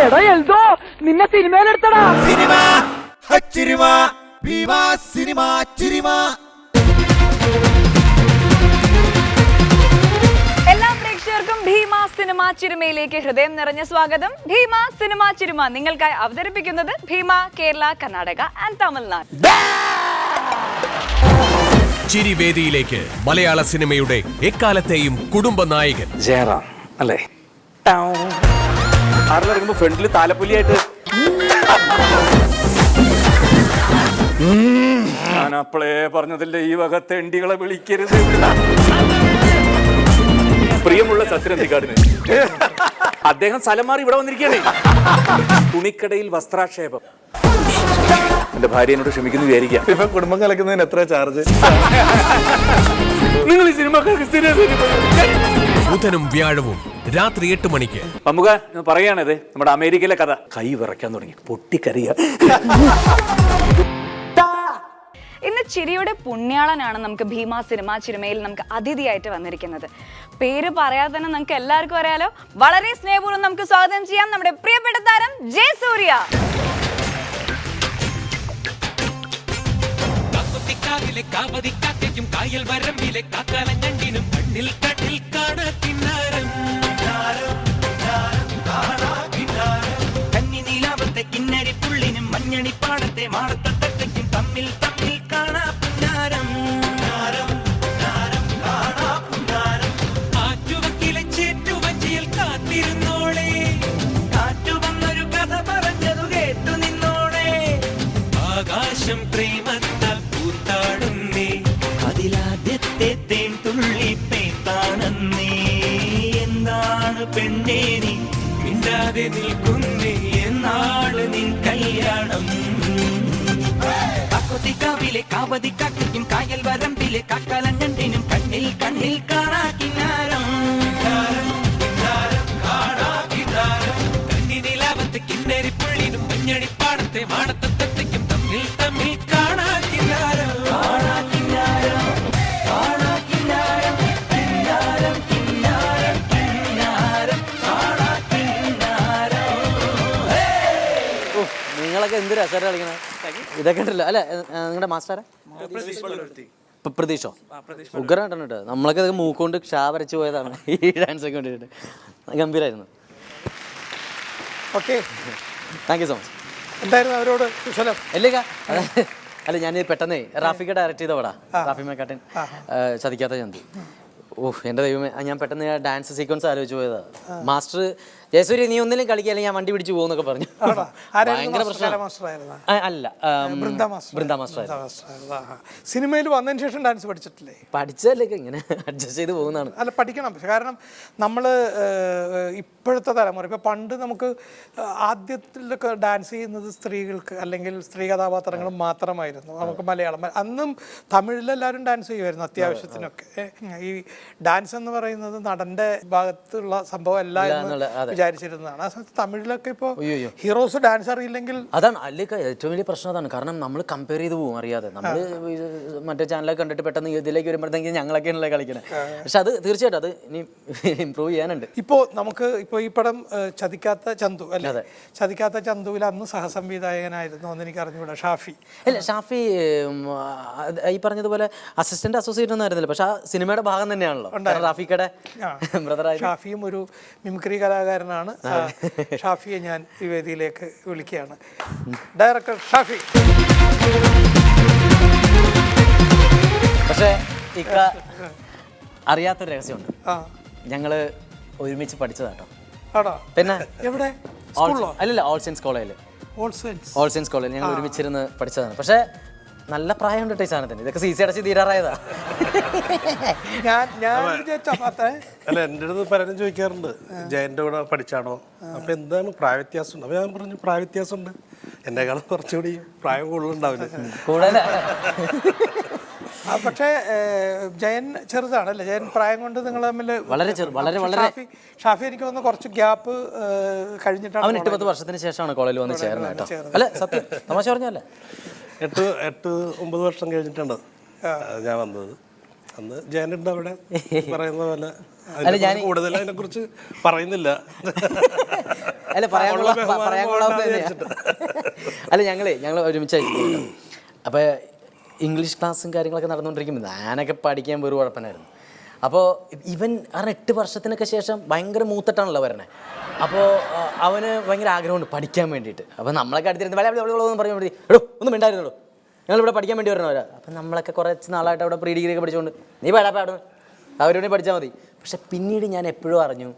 എടാ എൽദോ നിന്നെ സിനിമയിലെടുത്തടാ. സിനിമ ഹച്ചിരിമ ഭീമ സിനിമ ചിരിമ. എല്ലാ പ്രേക്ഷകർക്കും ഭീമ സിനിമ ചിരുമയിലേക്ക് ഹൃദയം നിറഞ്ഞ സ്വാഗതം. ഭീമ സിനിമ ചിരുമ നിങ്ങൾക്കായി അവതരിപ്പിക്കുന്നത് ഭീമ കേരള, കർണാടക ആൻഡ് തമിഴ്നാട്. ചിരിവേദിയിലേക്ക് മലയാള സിനിമയുടെ എക്കാലത്തെയും കുടുംബ നായകൻ ജയറാം അല്ലേ? ആറിലിറങ്ങുമ്പോ ഫ്രണ്ടില് താലപ്പൊലിയായിട്ട് ഞാൻ അപ്പളേ പറഞ്ഞതില്ലേ ഈ വക തെണ്ടികളെ വിളിക്കരുത്. പ്രിയമുള്ള സത്യനന്ദിക്കാടിന് അദ്ദേഹം സ്ഥലം മാറി ഇവിടെ വന്നിരിക്കുകയാണ്. തുണിക്കടയിൽ വസ്ത്രാക്ഷേപം. എന്റെ ഭാര്യ എന്നോട് ക്ഷമിക്കുന്നു വിചാരിക്കാം. ഇപ്പൊ കുടുംബം കലക്കുന്നതിന് എത്ര ചാർജ്? നിങ്ങൾ ഈ സിനിമക്കാർക്ക് ബുധനും വ്യാഴവും രാത്രി 8 മണിക്ക്. നമുക്ക് പറയാണിത് നമ്മുടെ അമേരിക്കയിലെ കഥ. കൈ വിറയ്ക്കാൻ തുടങ്ങി, പൊട്ടിക്കറിയ. ഇന്ന് ചിരിയുടെ പുണ്യാളനാണ് നമുക്ക് ഭീമ സിനിമ ചിരുമയിൽ നമുക്ക് അതിഥിയായിട്ട് വന്നിരിക്കുന്നത്. പേര് പറയാതെ തന്നെ നമുക്ക് എല്ലാവർക്കും അറിയാലോ. വളരെ സ്നേഹപൂർവ്വം നമുക്ക് സ്വാഗതം ചെയ്യാം നമ്മുടെ പ്രിയപ്പെട്ട താരം ജയസൂര്യ. മഞ്ഞണിപ്പാടത്തെ മാടത്തട്ടയ്ക്കും തമ്മിൽ തമ്മിൽ കാണാ പുന്നാരം. ആറ്റുവക്കിലെ ചേറ്റുവഞ്ചിയിൽ കാത്തിരുന്നോളെ, കാറ്റു വന്നൊരു കഥ പറഞ്ഞതു കേട്ടു നിന്നോളെ. ആകാശം പ്രേമത്താൽ പൂത്താടുന്നേ, അതിലാദ്യത്തെ തേൻ തുള്ളി പേത്താണെന്നേ. എന്താണ് പെണ്ണേ നീ മിണ്ടാതെ നിൽക്കുന്നേ, എന്നാള് നിൻ കല്യാണം. കാവിലെ കാവതി കാട്ടിക്കും കായൽ വരമ്പിലെ കാക്കാലഞ്ഞണ്ടിനും കണ്ണിൽ കണ്ണിൽ കാണാ കിന്നാരം. കണ്ണിനിലാവത്ത് കിന്നരിപ്പുള്ളിനും മഞ്ഞണിപ്പാടത്തെ മാടത്തട്ടയ്ക്കും തമ്മിൽ തമ്മിൽ കാണാ കിന്നാരം. കാണാ കിന്നാരം, കാണാ കിന്നാരം, കിന്നാരം കിന്നാരം കിന്നാരം കാണാ കിന്നാരം. നിങ്ങളൊക്കെ എന്ത് രസമായിട്ട് കളിക്കണേ. ഇതൊക്കെ ഉണ്ടല്ലോ അല്ലെ? നിങ്ങളുടെ മാസ്റ്ററെ പ്രതീക്ഷോ? ഉഗ്രനായിട്ടുണ്ട്. നമ്മളൊക്കെ ഇതൊക്കെ മൂക്കൊണ്ട് ക്ഷാ വരച്ചു പോയതാണ് ഈ ഡാൻസ് ഒക്കെ വേണ്ടിയിട്ട്. ഗംഭീരമായിരുന്നു. Okay, thank you so much. എന്തായിരുന്നു അവരോട് കുശലം? അല്ലേക്കാ അല്ല, ഞാൻ പെട്ടെന്നേ റാഫിക്ക് ഡയറക്റ്റ് ചെയ്ത പടാ, റാഫി മേക്കാട്ടൻ ചതിക്കാത്ത ചന്തു. ഓഹ് എൻ്റെ ദൈവമേ, ഞാൻ പെട്ടെന്ന് ഡാൻസ് സീക്വൻസ് ആലോചിച്ച് പോയതാ. മാസ്റ്റർ ജയസൂര്യ നീ ഒന്നിലും കളിക്കാല്ലേ, ഞാൻ വണ്ടി പിടിച്ച് പോകുന്നൊക്കെ പറഞ്ഞു. ഭയങ്കര പ്രശ്നം. അല്ല, ബൃന്ദ മാസ്റ്റർ. സിനിമയിൽ വന്നതിന് ശേഷം ഡാൻസ് പഠിച്ചിട്ടില്ലേ? പഠിച്ചതല്ലേ, ഇങ്ങനെ അഡ്ജസ്റ്റ് ചെയ്ത് പോകുന്നതാണ്. അല്ല, പഠിക്കണം. കാരണം നമ്മൾ ഇപ്പോഴത്തെ തലമുറ, ഇപ്പം പണ്ട് നമുക്ക് ആദ്യത്തിലൊക്കെ ഡാൻസ് ചെയ്യുന്നത് സ്ത്രീകൾക്ക് അല്ലെങ്കിൽ സ്ത്രീ കഥാപാത്രങ്ങൾ മാത്രമായിരുന്നു. നമുക്ക് മലയാളം, അന്നും തമിഴിലെല്ലാവരും ഡാൻസ് ചെയ്യുമായിരുന്നു അത്യാവശ്യത്തിനൊക്കെ. ഈ ഡാൻസ് എന്ന് പറയുന്നത് നടന്റെ ഭാഗത്തുള്ള സംഭവം അല്ല എന്ന് വിചാരിച്ചിരുന്നതാണ്. ആ സമയത്ത് തമിഴിലൊക്കെ ഇപ്പോൾ ഹീറോസ് ഡാൻസ് അറിയില്ലെങ്കിൽ അതാണ് അല്ലേക്ക് ഏറ്റവും വലിയ പ്രശ്നം. അതാണ് കാരണം നമ്മൾ കമ്പയർ ചെയ്ത് പോകും അറിയാതെ. നമ്മൾ മറ്റേ ചാനലൊക്കെ കണ്ടിട്ട് പെട്ടെന്ന് ഇതിലേക്ക് വരുമ്പോഴത്തേക്കും ഞങ്ങളൊക്കെയാണല്ലേ കളിക്കുന്നത്. പക്ഷെ അത് തീർച്ചയായിട്ടും അത് ഇനി ഇമ്പ്രൂവ് ചെയ്യാനുണ്ട്. ഇപ്പോൾ നമുക്ക് ഇപ്പോൾ ഈ പടം ചതിക്കാത്ത ചന്തു അല്ലേ? ചതിക്കാത്ത ചന്തുവിൽ അന്ന് സഹസംവിധായകനായിരുന്നു എന്ന് എനിക്ക് അറിഞ്ഞുകൂടാ, ഷാഫി. അല്ല, ഷാഫി ഈ പറഞ്ഞതുപോലെ അസിസ്റ്റന്റ് അസോസിയേറ്റ് ഒന്നും ആയിരുന്നില്ല, പക്ഷെ ആ സിനിമയുടെ ഭാഗം തന്നെയാണല്ലോ റാഫിക്കയുടെ ബ്രദറായി. ഷാഫിയും ഒരു മിമിക്രി കലാകാരനാണ്. ഷാഫിയെ ഞാൻ ഈ വേദിയിലേക്ക് വിളിക്കുകയാണ്. ഡയറക്ടർ ഷാഫി. പക്ഷേ ഇക്ക അറിയാത്തൊരു രഹസ്യമുണ്ട്. ഞങ്ങള് ഒരുമിച്ച് പഠിച്ചതാട്ടോ. പിന്നെ എവിടെ? അല്ലല്ല, ഓൾ സയൻസ് കോളേജിൽ. ഓൾ സയൻസ് കോളേജിൽ ഞങ്ങൾ ഒരുമിച്ചിരുന്ന് പഠിച്ചതാണ്. പക്ഷേ നല്ല പ്രായമുണ്ട് ഈ സാധനത്തിന്. ഇതൊക്കെ സി സി അടച്ച് തീരാറായതാ. അല്ല, എൻ്റെ അടുത്ത് പലരും ചോദിക്കാറുണ്ട് ജയന്റെ കൂടെ പഠിച്ചാണോ, അപ്പൊ എന്താണ് പ്രായ വ്യത്യാസം ഉണ്ട്? അപ്പൊ ഞാൻ പറഞ്ഞു പ്രായ വ്യത്യാസം ഉണ്ട്, എന്നെക്കാളും കുറച്ചുകൂടി പ്രായം കൂടുതലുണ്ടാവില്ല. കൂടുതൽ. പക്ഷേ ജയൻ ചെറുതാണല്ലേ? ജയൻ പ്രായം കൊണ്ട് നിങ്ങൾ തമ്മിൽ വളരെ വളരെ വളരെ. ഷാഫി എനിക്ക് തോന്നുന്നു കുറച്ച് ഗ്യാപ്പ് കഴിഞ്ഞിട്ടാണ്. അവൻ 8-10 വർഷത്തിന് ശേഷമാണ് കോളേജിൽ വന്ന് ചേർന്നത് കേട്ടോ. അല്ലെ, സത്യം, തമാശ പറഞ്ഞല്ലേ? 8-9 വർഷം കഴിഞ്ഞിട്ടാണ് ഞാൻ വന്നത്. അന്ന് ജയനുണ്ട് അവിടെ പറയുന്ന പോലെ. അല്ല, ഞാൻ കൂടുതൽ അതിനെ കുറിച്ച് പറയുന്നില്ല. അല്ല പറയാൻ അല്ല ഞങ്ങൾ ഒരുമിച്ചായിരുന്നു. അപ്പോൾ ഇംഗ്ലീഷ് ക്ലാസ്സും കാര്യങ്ങളൊക്കെ നടന്നുകൊണ്ടിരിക്കുമ്പോൾ ഞാനൊക്കെ പഠിക്കാൻ ഒരു കുഴപ്പമായിരുന്നു. അപ്പോൾ ഇവൻ 8 വർഷത്തിനൊക്കെ ശേഷം ഭയങ്കര മൂത്തിട്ടാണല്ലോ വരണേ. അപ്പോൾ അവന് ഭയങ്കര ആഗ്രഹമുണ്ട് പഠിക്കാൻ വേണ്ടിയിട്ട്. അപ്പോൾ നമ്മളൊക്കെ അടുത്തിരുന്ന് ഒന്നും പറയാൻ വേണ്ടി എടോ ഒന്നും വേണ്ടായിരുന്നല്ലോ, ഞങ്ങളിവിടെ പഠിക്കാൻ വേണ്ടി വരണവരാ. അപ്പം നമ്മളൊക്കെ കുറച്ച് നാളായിട്ട് അവിടെ പ്രീ ഡിഗ്രി ഒക്കെ പഠിച്ചുകൊണ്ട് നീ പാടാപ്പാടും അവരോട് പഠിച്ചാൽ മതി. പക്ഷെ പിന്നീട് ഞാൻ എപ്പോഴും അറിഞ്ഞു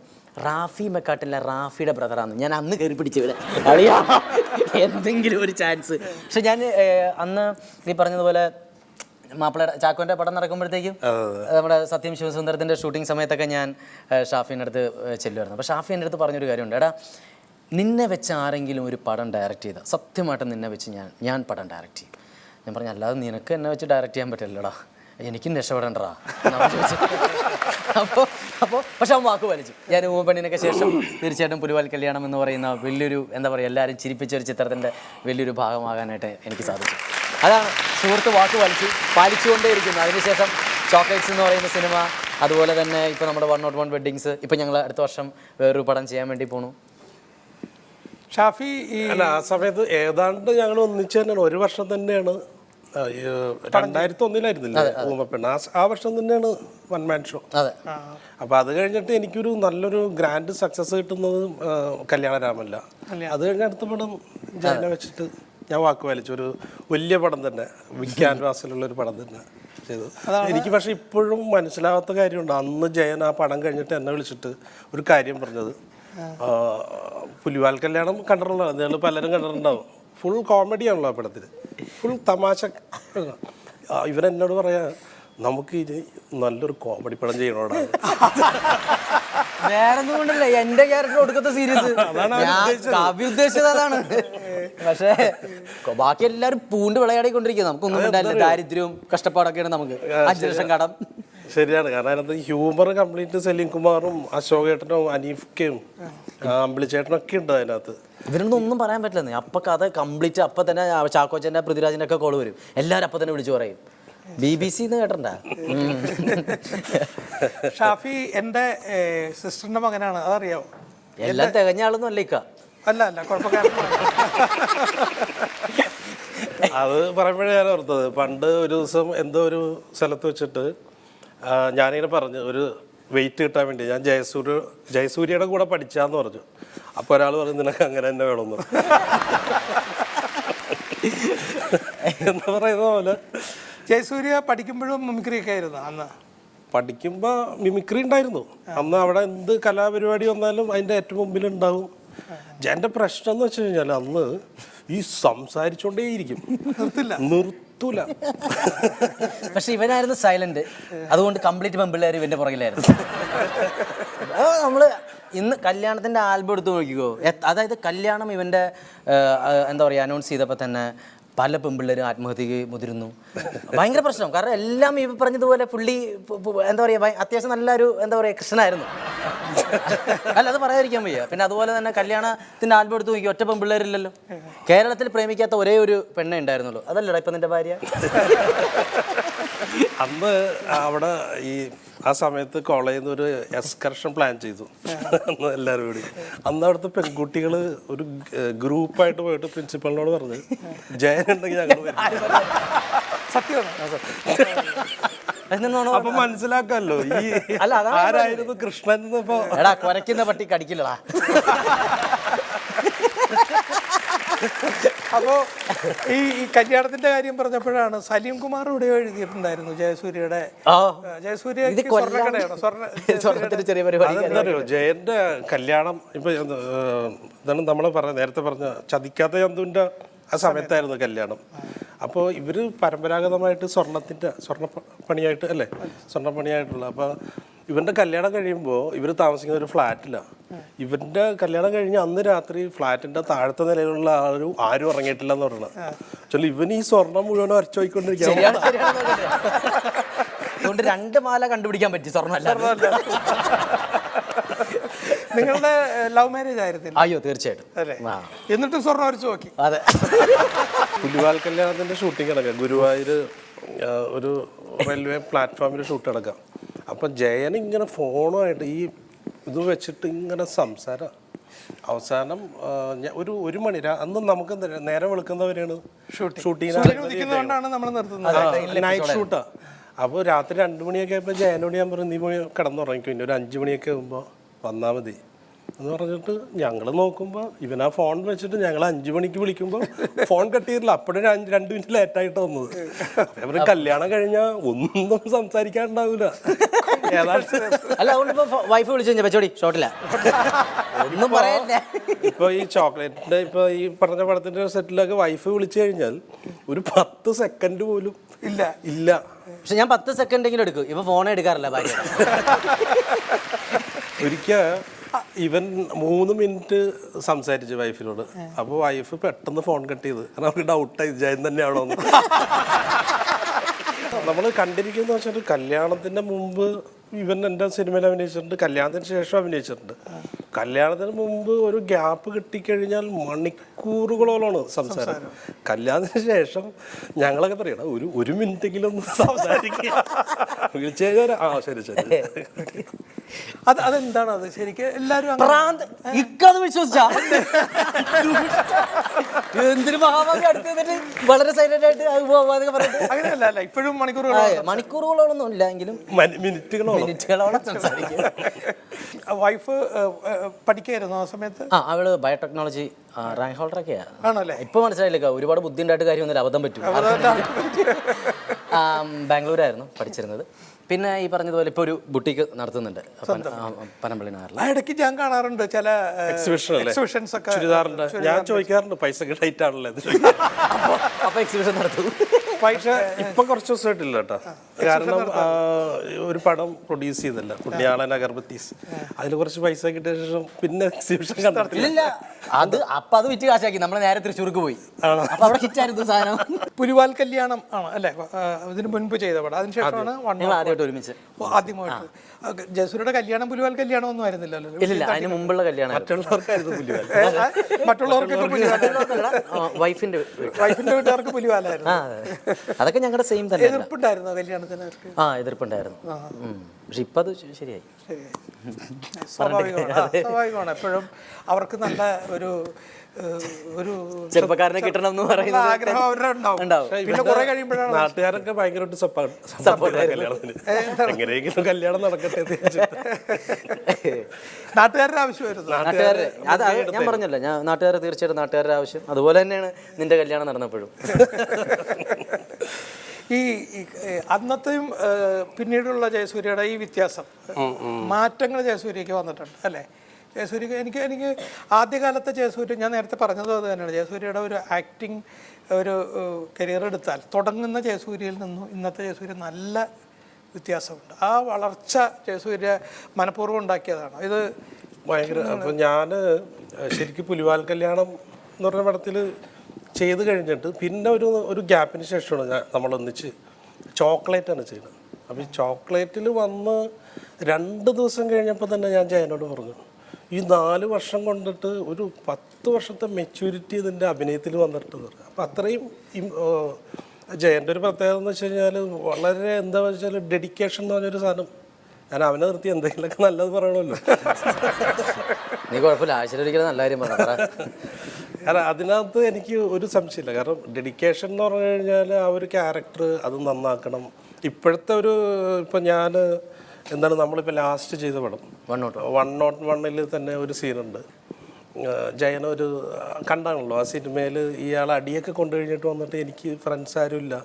റാഫി മെക്കാട്ടില്ല റാഫിയുടെ ബ്രദറാന്ന്. ഞാൻ അന്ന് കയറി പിടിച്ചു ഇവിടെ അറിയാ എന്തെങ്കിലും ഒരു ചാൻസ്. പക്ഷെ ഞാൻ അന്ന് നീ പറഞ്ഞതുപോലെ മാപ്പിളയുടെ ചാക്കോൻ്റെ പടം നടക്കുമ്പോഴത്തേക്കും നമ്മുടെ സത്യം ശിവസുന്ദരത്തിൻ്റെ ഷൂട്ടിംഗ് സമയത്തൊക്കെ ഞാൻ ഷാഫിൻ്റെ അടുത്ത് ചെല്ലുമായിരുന്നു. അപ്പോൾ ഷാഫി എൻ്റെ അടുത്ത് പറഞ്ഞൊരു കാര്യമുണ്ട്, എടാ നിന്നെ വെച്ച് ആരെങ്കിലും ഒരു പടം ഡയറക്റ്റ് ചെയ്താൽ സത്യമായിട്ടും നിന്നെ വെച്ച് ഞാൻ പടം ഡയറക്റ്റ് ചെയ്യും. ഞാൻ പറഞ്ഞു അല്ലാതെ നിനക്ക് എന്നെ വെച്ച് ഡയറക്റ്റ് ചെയ്യാൻ പറ്റില്ലടാ, എനിക്കും രക്ഷപ്പെടേണ്ടടാ. അപ്പോൾ പക്ഷെ അവൻ വാക്ക് വലിച്ചു. ഞാൻ ഊമ്പണ്ണിനൊക്കെ ശേഷം തീർച്ചയായിട്ടും പുലിവാൽ കല്യാണം എന്ന് പറയുന്ന വലിയൊരു എന്താ പറയുക എല്ലാവരും ചിരിപ്പിച്ചൊരു ചിത്രത്തിൻ്റെ വലിയൊരു ഭാഗമാകാനായിട്ട് എനിക്ക് സാധിച്ചു. അതാണ് സുഹൃത്ത് വാക്ക് പാലിച്ചുകൊണ്ടേയിരിക്കുന്നത്. അതിനുശേഷം ചോക്ലേറ്റ്സ് എന്ന് പറയുന്ന സിനിമ, അതുപോലെ തന്നെ ഇപ്പോൾ നമ്മുടെ 101 വെഡ്ഡിങ്സ്, ഇപ്പം ഞങ്ങൾ അടുത്ത വർഷം വേറൊരു പടം ചെയ്യാൻ വേണ്ടി പോണു. ഷാഫി അല്ല ആ സമയത്ത് ഏതാണ്ട് ഞങ്ങൾ ഒന്നിച്ച് തന്നെയാണ്. ഒരു വർഷം തന്നെയാണ് 2001 ഊമപ്പെണ്ണ്. ആ വർഷം തന്നെയാണ് വൺ മാൻ ഷോ. അതെ. അപ്പോൾ അത് കഴിഞ്ഞിട്ട് എനിക്കൊരു നല്ലൊരു ഗ്രാൻഡ് സക്സസ് കിട്ടുന്നത് കല്യാണരാമല്ല. അത് കഴിഞ്ഞ അടുത്ത പടം ജയനെ വെച്ചിട്ട് ഞാൻ വാക്ക് വലിച്ചു. ഒരു വലിയ പടം തന്നെ, ബിഗ് ക്യാൻവാസിലുള്ളൊരു പടം തന്നെ ചെയ്തു. എനിക്ക് പക്ഷെ ഇപ്പോഴും മനസ്സിലാവാത്ത കാര്യമുണ്ട്. അന്ന് ജയൻ ആ പടം കഴിഞ്ഞിട്ട് എന്നെ വിളിച്ചിട്ട് ഒരു കാര്യം പറഞ്ഞത്, പുലിവാൽ കല്യാണം കണ്ടിട്ടുണ്ടോ നിങ്ങൾ പലരും കണ്ടിട്ടുണ്ടാവും. ഫുൾ കോമഡിയാണല്ലോ ആ പടത്തിൽ, ഫുൾ തമാശ. ഇവരെന്നോട് പറയാ നമുക്ക് ഇനി നല്ലൊരു കോമഡി പടം ചെയ്യണോടാ. വേറൊന്നും കൊണ്ടല്ല, എന്റെ ക്യാരക്ടർ കൊടുക്കത്തെ സീരിയസ് കവി ഉദ്ദേശിച്ചത് അതാണ്. പക്ഷേ ബാക്കി എല്ലാവരും പൂണ്ട് വിളയാടിക്കൊണ്ടിരിക്കുക. നമുക്കൊന്നും ഉണ്ടായില്ല, ദാരിദ്ര്യവും കഷ്ടപ്പാടൊക്കെയാണ് നമുക്ക്. 5 ലക്ഷം കടം. ശരിയാണ്. കാരണം അതിനകത്ത് ഹ്യൂമർ കംപ്ലീറ്റ് സലീം കുമാറും അശോകേട്ടനും അനീഫ്ക്കയും അമ്പിളിച്ചേട്ടനും ഒക്കെ ഉണ്ട് അതിനകത്ത്. ഇവരൊന്നും ഒന്നും പറയാൻ പറ്റില്ലെന്ന്. അപ്പം കഥ കംപ്ലീറ്റ് അപ്പം തന്നെ ചാക്കോച്ചൻ്റെ പൃഥ്വിരാജിൻ്റെ ഒക്കെ കോള് വരും. എല്ലാവരും അപ്പം തന്നെ വിളിച്ചു പറയും BBC എന്ന് കേട്ടിട്ടുണ്ടാ. ഷാഫി എൻ്റെ സിസ്റ്ററിൻ്റെ മകനാണ്, അതറിയാവോ? എല്ലാം തികഞ്ഞ ആളൊന്നും അല്ല ഇക്ക. അല്ല കുഴപ്പക്കാരനാണ്. അത് പറയുമ്പോഴേ ഞാൻ ഓർത്തത്, പണ്ട് ഒരു ദിവസം എന്തോ ഒരു സ്ഥലത്ത് വെച്ചിട്ട് ഞാനിങ്ങനെ പറഞ്ഞു ഒരു വെയിറ്റ് കിട്ടാൻ വേണ്ടി ഞാൻ ജയസൂര്യയുടെ കൂടെ പഠിച്ചാന്ന് പറഞ്ഞു. അപ്പോൾ ഒരാൾ പറഞ്ഞു നിനക്ക് അങ്ങനെ തന്നെ വേണമെന്ന്. എന്ന് പറയുന്ന പോലെ ജയസൂര്യ പഠിക്കുമ്പോഴും മിമിക്രി ഒക്കെ ആയിരുന്നു അന്ന്. പഠിക്കുമ്പോൾ മിമിക്രി ഉണ്ടായിരുന്നു. അന്ന് അവിടെ എന്ത് കലാപരിപാടി വന്നാലും അതിൻ്റെ ഏറ്റവും മുമ്പിൽ ഉണ്ടാവും. എൻ്റെ പ്രശ്നം എന്ന് വെച്ച് കഴിഞ്ഞാൽ അന്ന് ഈ സംസാരിച്ചോണ്ടേയിരിക്കും, നിർത്തൂല. പക്ഷെ ഇവനായിരുന്നു സൈലന്റ്, അതുകൊണ്ട് കംപ്ലീറ്റ് പെമ്പിള്ളേർ ഇവന്റെ പുറകിലായിരുന്നു. നമ്മള് ഇന്ന് കല്യാണത്തിന്റെ ആൽബം എടുത്ത് നോക്കിക്കോ. അതായത് കല്യാണം ഇവന്റെ എന്താ പറയുക അനൗൺസ് ചെയ്തപ്പോൾ തന്നെ പല പെമ്പിള്ളേരും ആത്മഹത്യക്ക് മുതിരുന്നു. ഭയങ്കര പ്രശ്നം. കാരണം എല്ലാം ഈ പറഞ്ഞതുപോലെ പുള്ളി എന്താ പറയുക അത്യാവശ്യം നല്ലൊരു എന്താ പറയുക കൃഷ്ണനായിരുന്നു. അല്ല അത് പറയാതിരിക്കാൻ വയ്യ. പിന്നെ അതുപോലെ തന്നെ കല്യാണത്തിൻ്റെ ആൽബം എടുത്ത് നോക്കി ഒറ്റ പെമ്പിള്ളേരില്ലല്ലോ. കേരളത്തിൽ പ്രേമിക്കാത്ത ഒരേ ഒരു പെണ്ണേ ഉണ്ടായിരുന്നുള്ളൂ. അതല്ലടാ ഇപ്പം നിന്റെ ഭാര്യ. അന്ന് അവിടെ ഈ ആ സമയത്ത് കോളേജിൽ നിന്ന് ഒരു എക്സ്കർഷൻ പ്ലാൻ ചെയ്തു അന്ന് എല്ലാവരും കൂടി. അന്ന് അവിടുത്തെ പെൺകുട്ടികൾ ഒരു ഗ്രൂപ്പായിട്ട് പോയിട്ട് പ്രിൻസിപ്പളിനോട് പറഞ്ഞു ജയനുണ്ടെങ്കിൽ ഞങ്ങൾ അപ്പൊ മനസ്സിലാക്കാമല്ലോ ഈ ആരായിരുന്നു കൃഷ്ണൻ. എടാ കുരയ്ക്കുന്ന പട്ടി കടിക്കില്ലടാ. അപ്പോൾ ഈ കല്യാണത്തിന്റെ കാര്യം പറഞ്ഞപ്പോഴാണ് സലീം കുമാർ ഇവിടെ എഴുതിയിട്ടുണ്ടായിരുന്നു ജയസൂര്യയുടെ. ജയസൂര്യ സ്വർണ്ണത്തിന്റെ ചെറിയ പരിപാടി. ജയന്റെ കല്യാണം ഇപ്പൊ ഇതാണ് നമ്മൾ നേരത്തെ പറഞ്ഞ ചതിക്കാത്ത ചന്തുവിന്റെ ആ സമയത്തായിരുന്നു കല്യാണം. അപ്പോൾ ഇവർ പരമ്പരാഗതമായിട്ട് സ്വർണ്ണപ്പണിയായിട്ട് അല്ലേ, സ്വർണ്ണപ്പണിയായിട്ടുള്ള. അപ്പോൾ ഇവൻ്റെ കല്യാണം കഴിയുമ്പോൾ ഇവർ താമസിക്കുന്ന ഒരു ഫ്ലാറ്റിലാണ്. ഇവൻ്റെ കല്യാണം കഴിഞ്ഞ് അന്ന് രാത്രി ഫ്ലാറ്റിൻ്റെ താഴത്തെ നിലയിലുള്ള ആരും ഇറങ്ങിയിട്ടില്ല എന്ന് പറയുന്നത്. ചൊല്ലി ഇവൻ ഈ സ്വർണം മുഴുവൻ അരച്ചു പോയിക്കൊണ്ടിരിക്കുകയാണ്. അതുകൊണ്ട് 2 മാല കണ്ടുപിടിക്കാൻ പറ്റി സ്വർണ്ണമല്ല. നിങ്ങളുടെ ലവ് മാരേജ് ആയിരുന്നില്ല? അയ്യോ തീർച്ചയായിട്ടും. എന്നിട്ടും സ്വർണ്ണം അരച്ചു നോക്കി. അതെ. പുലിവാൽ കല്യാണത്തിൻ്റെ ഷൂട്ടിംഗ് നടക്കുക ഗുരുവായൂർ ഒരു റെയിൽവേ പ്ലാറ്റ്ഫോമിൽ ഷൂട്ട് എടുക്കാം. അപ്പം ജയൻ ഇങ്ങനെ ഫോണുമായിട്ട് ഈ ഇത് വെച്ചിട്ട് ഇങ്ങനെ സംസാരം. അവസാനം ഒരു മണി അന്ന് നമുക്ക് നേരെ വെളുക്കുന്നവരെയാണ് ഉദിക്കുന്നതുകൊണ്ടാണ് നമ്മൾ നിർത്തുന്നത്. നൈറ്റ് ഷൂട്ടാ. അപ്പോൾ രാത്രി 2 മണിയൊക്കെ ആയപ്പോൾ ജയനോട് ഞാൻ പറഞ്ഞു, നീ പോയി കിടന്നുറങ്ങിക്കും, പിന്നെ ഒരു 5 മണിയൊക്കെ ആകുമ്പോൾ വന്നാൽ മതി എന്ന് പറഞ്ഞിട്ട് ഞങ്ങൾ നോക്കുമ്പോൾ ഇവൻ ആ ഫോൺ വെച്ചിട്ട് ഞങ്ങൾ 5 മണിക്ക് വിളിക്കുമ്പോൾ ഫോൺ കട്ട് ചെയ്തില്ല. അപ്പോഴും 2 മിനിറ്റ് ലേറ്റായിട്ട് വന്നത്. അവർ കല്യാണം കഴിഞ്ഞാൽ ഒന്നും സംസാരിക്കാനുണ്ടാവില്ല. അല്ല അതുകൊണ്ടിപ്പോ വൈഫ് വിളിച്ചു കഴിഞ്ഞാൽ പച്ചോടി ഷോട്ടില്ല ഒന്നും പറയല്ല. ഇപ്പൊ ഈ ചോക്ലേറ്റിന്റെ ഇപ്പൊ ഈ പറഞ്ഞ പടത്തിന്റെ സെറ്റിലൊക്കെ വൈഫ് വിളിച്ചു കഴിഞ്ഞാൽ ഒരു 10 സെക്കൻഡ് പോലും ഇല്ല. പക്ഷെ ഞാൻ 10 സെക്കൻഡെങ്കിലും എടുക്കും. ഇപ്പൊ ഫോണേ എടുക്കാറില്ല ഭാര്യ. ഒരിക്കൽ ഇവൻ 3 മിനിറ്റ് സംസാരിച്ചു വൈഫിനോട്. അപ്പോൾ വൈഫ് പെട്ടെന്ന് ഫോൺ കട്ട് ചെയ്ത്. കാരണം അവർക്ക് ഡൗട്ടായി ജയൻ തന്നെയാണോ എന്ന്. നമ്മൾ കണ്ടിരിക്കുന്ന വെച്ചാൽ കല്യാണത്തിന് മുമ്പ് ഇവൻ എൻ്റെ സിനിമയിൽ അഭിനയിച്ചിട്ടുണ്ട്, കല്യാണത്തിന് ശേഷം അഭിനയിച്ചിട്ടുണ്ട്. കല്യാണത്തിന് മുമ്പ് ഒരു ഗ്യാപ്പ് കിട്ടിക്കഴിഞ്ഞാൽ മണിക്കൂറുകളോളാണ് സംസാരം. കല്യാണത്തിന് ശേഷം ഞങ്ങളൊക്കെ പറയണം ഒരു മിനിറ്റെങ്കിലും ഒന്ന് സംസാരിക്കുക. വിളിച്ചു കഴിഞ്ഞാൽ ആ ശരി ശരി. അതെന്താണ് അത് ശരിക്കും എല്ലാവരും ഇക്കത് വിശ്വസിച്ചാ എന്തൊരു മഹാഭാഗ്യം. അടുത്ത് വളരെ സൈലന്റ് ആയിട്ട് അങ്ങനെയല്ല, ഇപ്പോഴും മണിക്കൂറുകളോളൊന്നും ഇല്ല എങ്കിലും മിനിറ്റുകളോളം സംസാരിക്കും. വൈഫ് പഠിക്കായിരുന്നു ആ സമയത്ത്? അവള് ബയോടെക്നോളജി റാങ്ക് ഹോൾഡർ ഒക്കെയാ. ആണല്ലേ? ഇപ്പൊ മനസ്സിലായില്ല, ഒരുപാട് ബുദ്ധി ഉണ്ടായിട്ട് കാര്യമൊന്നുമില്ല, അബദ്ധം പറ്റും. ബാംഗ്ലൂരായിരുന്നു പഠിച്ചിരുന്നത്. പിന്നെ ഈ പറഞ്ഞതുപോലെ ഇപ്പൊ ഒരു ബുട്ടീക്ക് നടത്തുന്നുണ്ട് പനമ്പള്ളി നഗറിൽ. ഇടയ്ക്ക് ഞാൻ കാണാറുണ്ട് ചില എക്സിബിഷൻസ് ഒക്കെ. ചുരിദാറുണ്ട്. ഞാൻ ചോദിക്കാറുണ്ട് പൈസ ടൈറ്റ് ആണല്ലോ അപ്പൊ എക്സിബിഷൻ നടത്തും. പക്ഷെ ഇപ്പൊ കുറച്ച് ദിവസമായിട്ടില്ല കേട്ടോ. കാരണം ഒരു പടം പ്രൊഡ്യൂസ് ചെയ്തല്ല, പുണ്യാളൻ അഗർബത്തീസ്. അതിൽ കുറച്ച് പൈസ കിട്ടിയ ശേഷം പിന്നെ എക്സിബിഷൻ കണ്ടിട്ടില്ല. അത് വിറ്റ് കാശാക്കി നമ്മൾ നേരെ തൃശ്ശൂർക്ക് പോയി. അപ്പൊ അവിടെ ഹിറ്റായിരുന്നു സാധനം. പുലിവാൽ കല്യാണം ആണ് അല്ലേ ഇതിന് മുൻപ് ചെയ്ത പടം? അതിനുശേഷമാണ് ആദ്യമായിട്ട് ഒരുമിച്ച്. ആദ്യമായിട്ട് ജയസൂര്യയുടെ കല്യാണം പുലിവാൽ കല്യാണം ഒന്നും ആയിരുന്നില്ലല്ലോ. ഇല്ല, അതിന് മുമ്പുള്ള കല്യാണം മറ്റുള്ളവർക്കൊക്കെ വൈഫിന്റെ വീട്ടുകാർക്ക് പുലിവാലായിരുന്നു. അതൊക്കെ ഞങ്ങളുടെ സെയിം തന്നെ. എതിർപ്പുണ്ടായിരുന്നു കല്യാണത്തിന്? എതിർപ്പുണ്ടായിരുന്നു. പക്ഷെ ഇപ്പൊ അത് ശരിയായി. സ്വാഭാവികമാണ്. എപ്പോഴും അവർക്ക് നല്ല ഒരു ചെറുപ്പക്കാരനെ കിട്ടണം എന്ന് പറയുന്ന ആഗ്രഹം അവരുടെ ഉണ്ടാവും. പിന്നെ കുറെ കഴിയുമ്പോഴാണ് നാട്ടുകാരൊക്കെ ഭയങ്കരമായിട്ട് എങ്ങനെയെങ്കിലും കല്യാണം നടക്കട്ടെ. നാട്ടുകാരുടെ ആവശ്യമായിരുന്നു. ഞാൻ പറഞ്ഞല്ലോ, നാട്ടുകാരെ തീർച്ചയായിട്ടും നാട്ടുകാരുടെ ആവശ്യം. അതുപോലെ തന്നെയാണ് നിന്റെ കല്യാണം നടന്നപ്പോഴും. ഈ അന്നത്തെയും പിന്നീടുള്ള ജയസൂര്യയുടെ ഈ വ്യത്യാസം, മാറ്റങ്ങൾ ജയസൂര്യക്ക് വന്നിട്ടുണ്ട് അല്ലേ? ജയസൂര്യ എനിക്ക് ആദ്യകാലത്തെ ജയസൂര്യ, ഞാൻ നേരത്തെ പറഞ്ഞത് അത് തന്നെയാണ്, ജയസൂര്യയുടെ ഒരു ആക്ടിങ് ഒരു കരിയർ എടുത്താൽ തുടങ്ങുന്ന ജയസൂര്യയിൽ നിന്നും ഇന്നത്തെ ജയസൂര്യ നല്ല വ്യത്യാസമുണ്ട്. ആ വളർച്ച ജയസൂര്യ മനഃപൂർവ്വം ഉണ്ടാക്കിയതാണ് ഇത് ഭയങ്കര. അപ്പം ഞാൻ ശരിക്കും പുലിവാൽ കല്യാണം എന്ന് പറഞ്ഞ പടത്തിൽ ചെയ്ത് കഴിഞ്ഞിട്ട് പിന്നെ ഒരു ഗ്യാപ്പിന് ശേഷമാണ് നമ്മളൊന്നിച്ച് ചോക്ലേറ്റാണ് ചെയ്യുന്നത്. അപ്പോൾ ഈ ചോക്ലേറ്റിൽ വന്ന് 2 ദിവസം കഴിഞ്ഞപ്പോൾ തന്നെ ഞാൻ ജയനോട് പറഞ്ഞു, ഈ 4 വർഷം കൊണ്ടിട്ട് ഒരു 10 വർഷത്തെ മെച്യൂരിറ്റി ഇതിൻ്റെ അഭിനയത്തിൽ വന്നിട്ട് പറഞ്ഞു. അപ്പം അത്രയും ജയൻ്റെ ഒരു പ്രത്യേകത എന്ന് വെച്ച് കഴിഞ്ഞാൽ വളരെ എന്താ വെച്ചാൽ ഡെഡിക്കേഷൻ എന്ന് പറഞ്ഞൊരു സാധനം. ഞാൻ അവനെ നിർത്തി എന്തെങ്കിലുമൊക്കെ നല്ലത് പറയണമല്ലോ. നീ കുഴപ്പമില്ല, ആഴ്ചയിലൊരിക്കലും നല്ല കാര്യം പറഞ്ഞു. കാരണം അതിനകത്ത് എനിക്ക് ഒരു സംശയമില്ല. കാരണം ഡെഡിക്കേഷൻ എന്ന് പറഞ്ഞു കഴിഞ്ഞാൽ ആ ഒരു ക്യാരക്ടർ അത് നന്നാക്കണം. ഇപ്പോഴത്തെ ഇപ്പം ഞാൻ എന്താണ് നമ്മളിപ്പോൾ ലാസ്റ്റ് ചെയ്ത പടം 101 തന്നെ ഒരു സീനുണ്ട്. ജയനൊരു കണ്ടാണല്ലോ ആ സിനിമയിൽ, ഇയാൾ അടിയൊക്കെ കൊണ്ടു കഴിഞ്ഞിട്ട് വന്നിട്ട് എനിക്ക് ഫ്രണ്ട്സ് ആരും ഇല്ല,